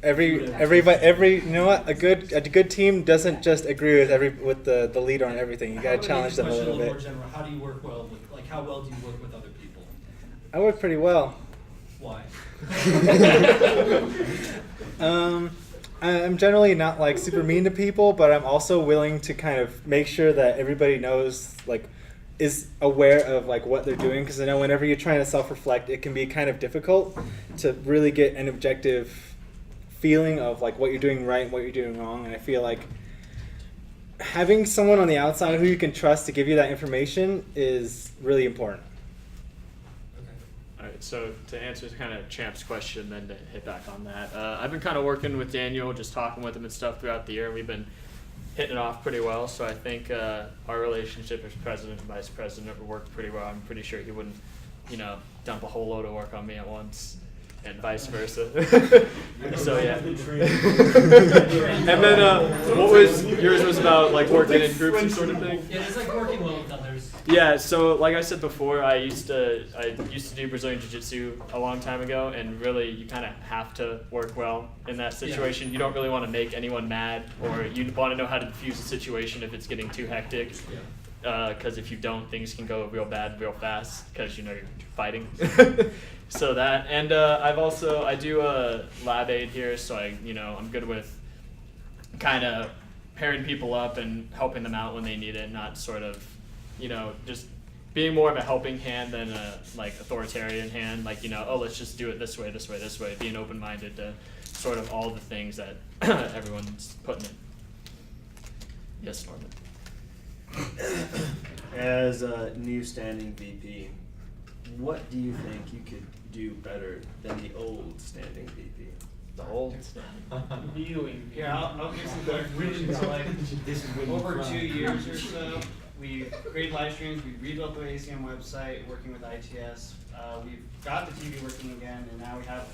Every you know what, a good team doesn't just agree with the leader on everything. You gotta challenge them a little bit. More general, how do you work well with, how well do you work with other people? I work pretty well. Why? I'm generally not super mean to people, but I'm also willing to kind of make sure that everybody knows is aware of what they're doing, because I know whenever you're trying to self-reflect, it can be kind of difficult to really get an objective feeling of what you're doing right and what you're doing wrong. And I feel like having someone on the outside who you can trust to give you that information is really important. All right, so to answer kind of Champ's question, then to hit back on that, I've been kind of working with Daniel, just talking with him and stuff throughout the year. We've been hitting it off pretty well, so I think our relationship as president and vice president worked pretty well. I'm pretty sure he wouldn't, dump a whole load of work on me at once, and vice versa. So yeah. And then what was yours was about working in groups and sort of thing? Yeah, it's working well with others. Yeah, so like I said before, I used to do Brazilian Jiu-Jitsu a long time ago, and really you kind of have to work well in that situation. You don't really want to make anyone mad, or you want to know how to diffuse a situation if it's getting too hectic. Because if you don't, things can go real bad real fast because you're fighting. So that, and I do a lab aid here, so I'm good with kind of pairing people up and helping them out when they need it, not sort of just being more of a helping hand than a authoritarian hand, let's just do it this way, this way, this way, being open-minded to sort of all the things that everyone's putting in. Yes, Norman. As a new standing VP, what do you think you could do better than the old standing VP? The old standing. Viewing. Yeah, I'll give some clarification. So over 2 years or so, we've created live streams, we've rebuilt the ACM website, working with ITS. We've got the TV working again, and now we have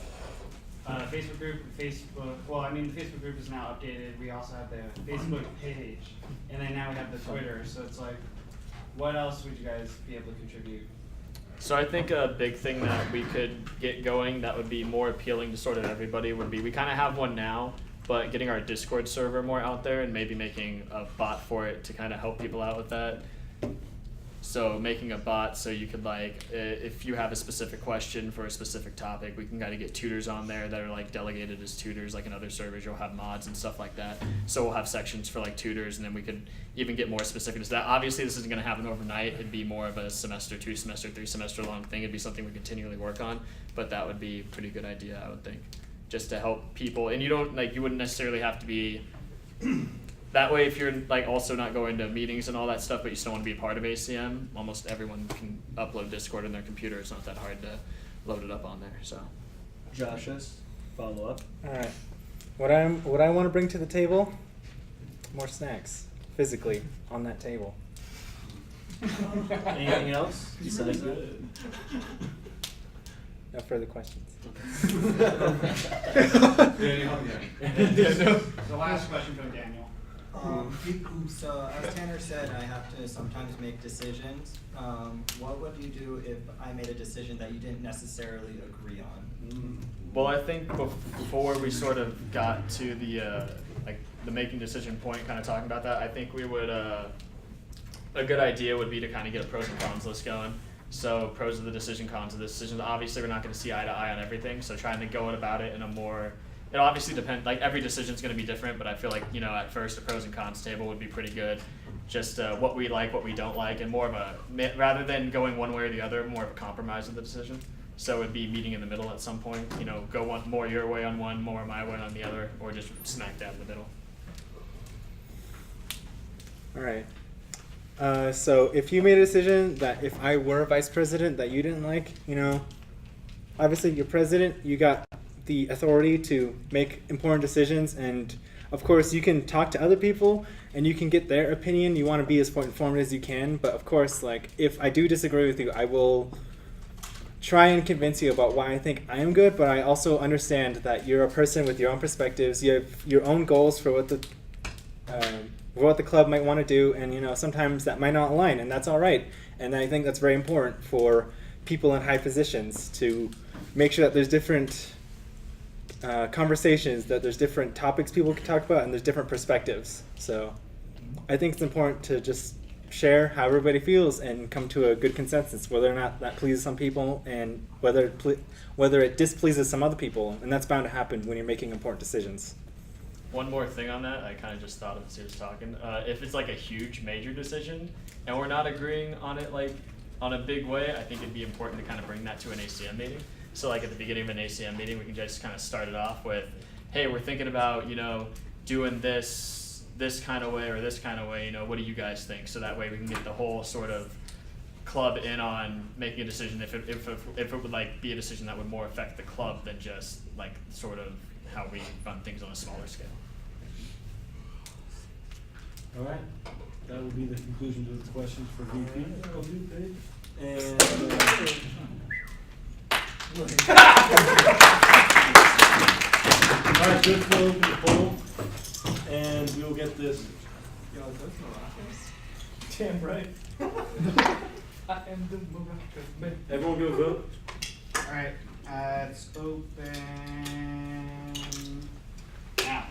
a Facebook group. The Facebook group is now updated. We also have the Facebook page, and then now we have the Twitter. So it's like, what else would you guys be able to contribute? So I think a big thing that we could get going that would be more appealing to sort of everybody would be, we kind of have one now, but getting our Discord server more out there and maybe making a bot for it to kind of help people out with that. So making a bot so you could if you have a specific question for a specific topic, we can kind of get tutors on there that are delegated as tutors. Like in other servers, you'll have mods and stuff like that. So we'll have sections for tutors, and then we could even get more specific to that. Obviously, this isn't going to happen overnight. It'd be more of a semester, 2 semester, 3 semester long thing. It'd be something we continually work on, but that would be a pretty good idea, I would think, just to help people. And you don't you wouldn't necessarily have to be. That way, if you're also not going to meetings and all that stuff, but you still want to be a part of ACM, almost everyone can upload Discord on their computer. It's not that hard to load it up on there. So, Joshus, follow up. All right. What I want to bring to the table, more snacks, physically on that table. Anything else besides that? No further questions. Daniel. The last question from Daniel. So as Tanner said, I have to sometimes make decisions. What would you do if I made a decision that you didn't necessarily agree on? Well, I think before we sort of got to the making decision point, kind of talking about that, I think we would a good idea would be to kind of get a pros and cons list going. So pros of the decision, cons of the decision. Obviously, we're not going to see eye to eye on everything. So trying to go about it in a more, it obviously depends. Every decision is going to be different, but I feel like at first a pros and cons table would be pretty good. Just what we like, what we don't like, and more of a rather than going one way or the other, more of a compromise of the decision. So it'd be meeting in the middle at some point. Go one more your way on one, more my way on the other, or just smack dab in the middle. All right. So if you made a decision that if I were vice president that you didn't like, obviously you're president, you got the authority to make important decisions, and of course you can talk to other people and you can get their opinion. You want to be as informed as you can, but of course, if I do disagree with you, I will try and convince you about why I think I am good, but I also understand that you're a person with your own perspectives. You have your own goals for what the club might want to do, and sometimes that might not align, and that's all right. And I think that's very important for people in high positions to make sure that there's different conversations, that there's different topics people can talk about, and there's different perspectives. So I think it's important to just share how everybody feels and come to a good consensus, whether or not that pleases some people and whether it displeases some other people, and that's bound to happen when you're making important decisions. One more thing on that, I kind of just thought of as he was talking. If it's a huge major decision and we're not agreeing on it on a big way, I think it'd be important to kind of bring that to an ACM meeting. So at the beginning of an ACM meeting, we can just kind of start it off with, hey, we're thinking about, doing this kind of way or this kind of way, what do you guys think? So that way we can get the whole sort of club in on making a decision if it would be a decision that would more affect the club than just sort of how we run things on a smaller scale. All right, that will be the conclusion to the questions for VP. And all right, good flow to the poll, and we will get this. Yo, those Moroccans? Damn right. Everyone go vote. All right, it's open now.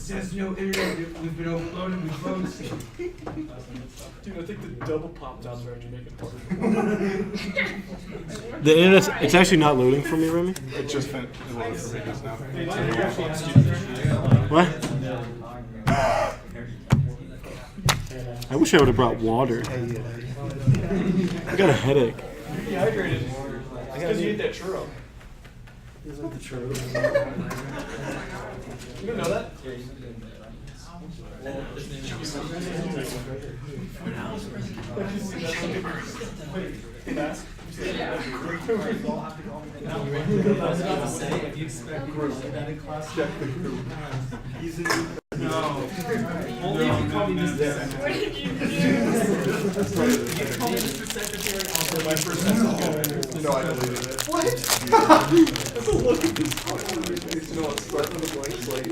There's no internet. We've been overloaded with phones. Dude, I think the double pop downs are actually making it harder. The internet's it's actually not loading for me, Remy. It just it loaded for me just now. What? I wish I would have brought water. I got a headache. Dehydrated. It's because you ate that churro. You didn't know that? No. Only if you call me Mr. Secretary. What did you do? You call me Mr. Secretary. Also, my first message. No, I deleted it. What? That's a look at this part. You know what? Start with a blank slate.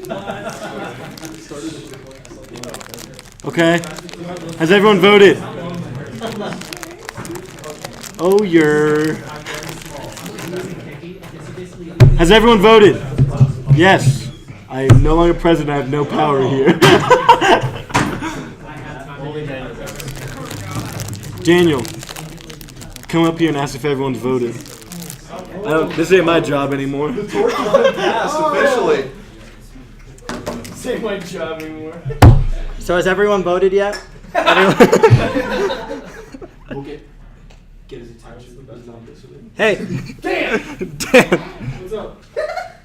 Okay. Has everyone voted? Oh, you're. Has everyone voted? Yes. I am no longer president. I have no power here. Daniel, come up here and ask if everyone's voted. This ain't my job anymore. The torch has been passed officially. This ain't my job anymore. So has everyone voted yet? Okay. Get his attention. Hey. Dan! Dan. What's up?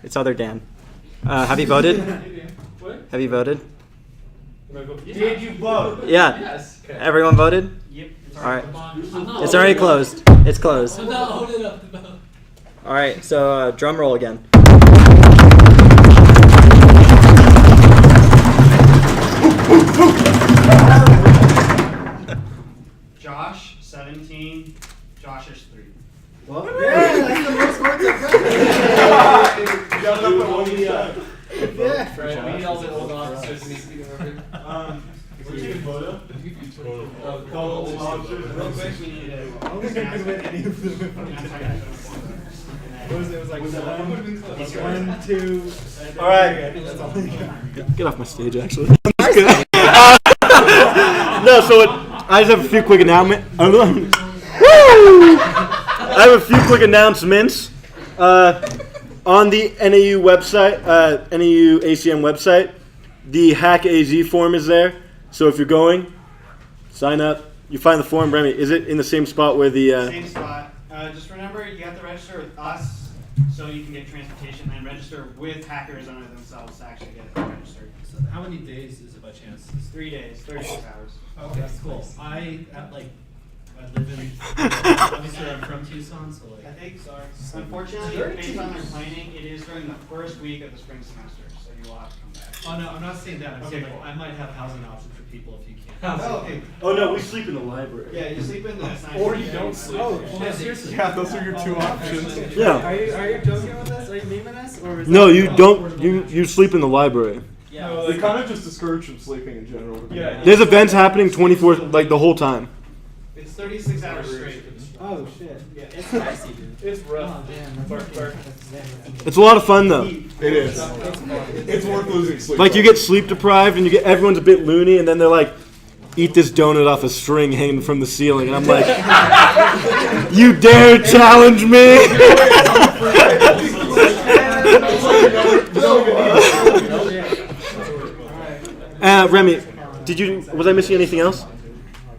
It's other Dan. Have you voted? What? Have you voted? Did you vote? Yeah. Yes. Okay. Everyone voted? Yep. All right. It's already closed. It's closed. I'm not holding up the vote. All right. So drum roll again. Josh, 17. Josh is 3. Well, yeah, that's the most votes I've You got it up at one time. Yeah. Right. We need all the old officers to be over. What did you get photo? Real quick, we need to. I don't think I could win any of them. It was like 1, 2. All right. I think that's all I got. Get off my stage, actually. I'm just kidding. No, so I just have a few quick announcements. I have a few quick announcements. On the NAU website, NAU ACM website, the Hack AZ form is there. So if you're going, sign up. You find the form, Remy. Is it in the same spot where the? Same spot. Just remember, you have to register with us so you can get transportation, and register with hackers under themselves to actually get registered. So how many days is it by chance? It's 3 days, 36 hours. Okay, cool. I live in. Obviously, I'm from Tucson, so like. I think, unfortunately, based on their planning, it is during the first week of the spring semester, so you will have to come back. Oh no, I'm not saying that. I'm Okay, saying cool. like, I might have housing options for people if you can't. Oh, okay. Oh no, we sleep in the library. Yeah, you sleep in the assigned Or you room. don't sleep. Oh, well, seriously. Yeah, those are your two options. Yeah. Are you joking with us? Are you memeing us? Or is No, that- you don't. You sleep in the library. Yeah. They kind of just discourage from sleeping in general. Yeah. There's events happening 24, like the whole time. It's 36 hours straight. Oh shit. Yeah, It's dicey, dude. It's rough. Oh damn. Bark, bark. It's a lot of fun though. It is. It's worth losing sleep. Like you get sleep deprived and everyone's a bit loony, and then they're like, eat this donut off a string hanging from the ceiling, and I'm like, you dare challenge me? Remy, was I missing anything else?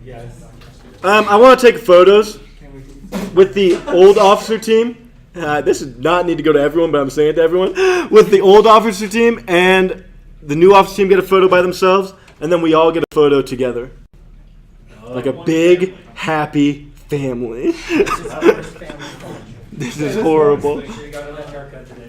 Yes. I want to take photos with the old officer team. This does not need to go to everyone, but I'm saying it to everyone. With the old officer team and the new officer team get a photo by themselves, and then we all get a photo together. Like a big, happy family. This is horrible. Make sure you got that haircut today.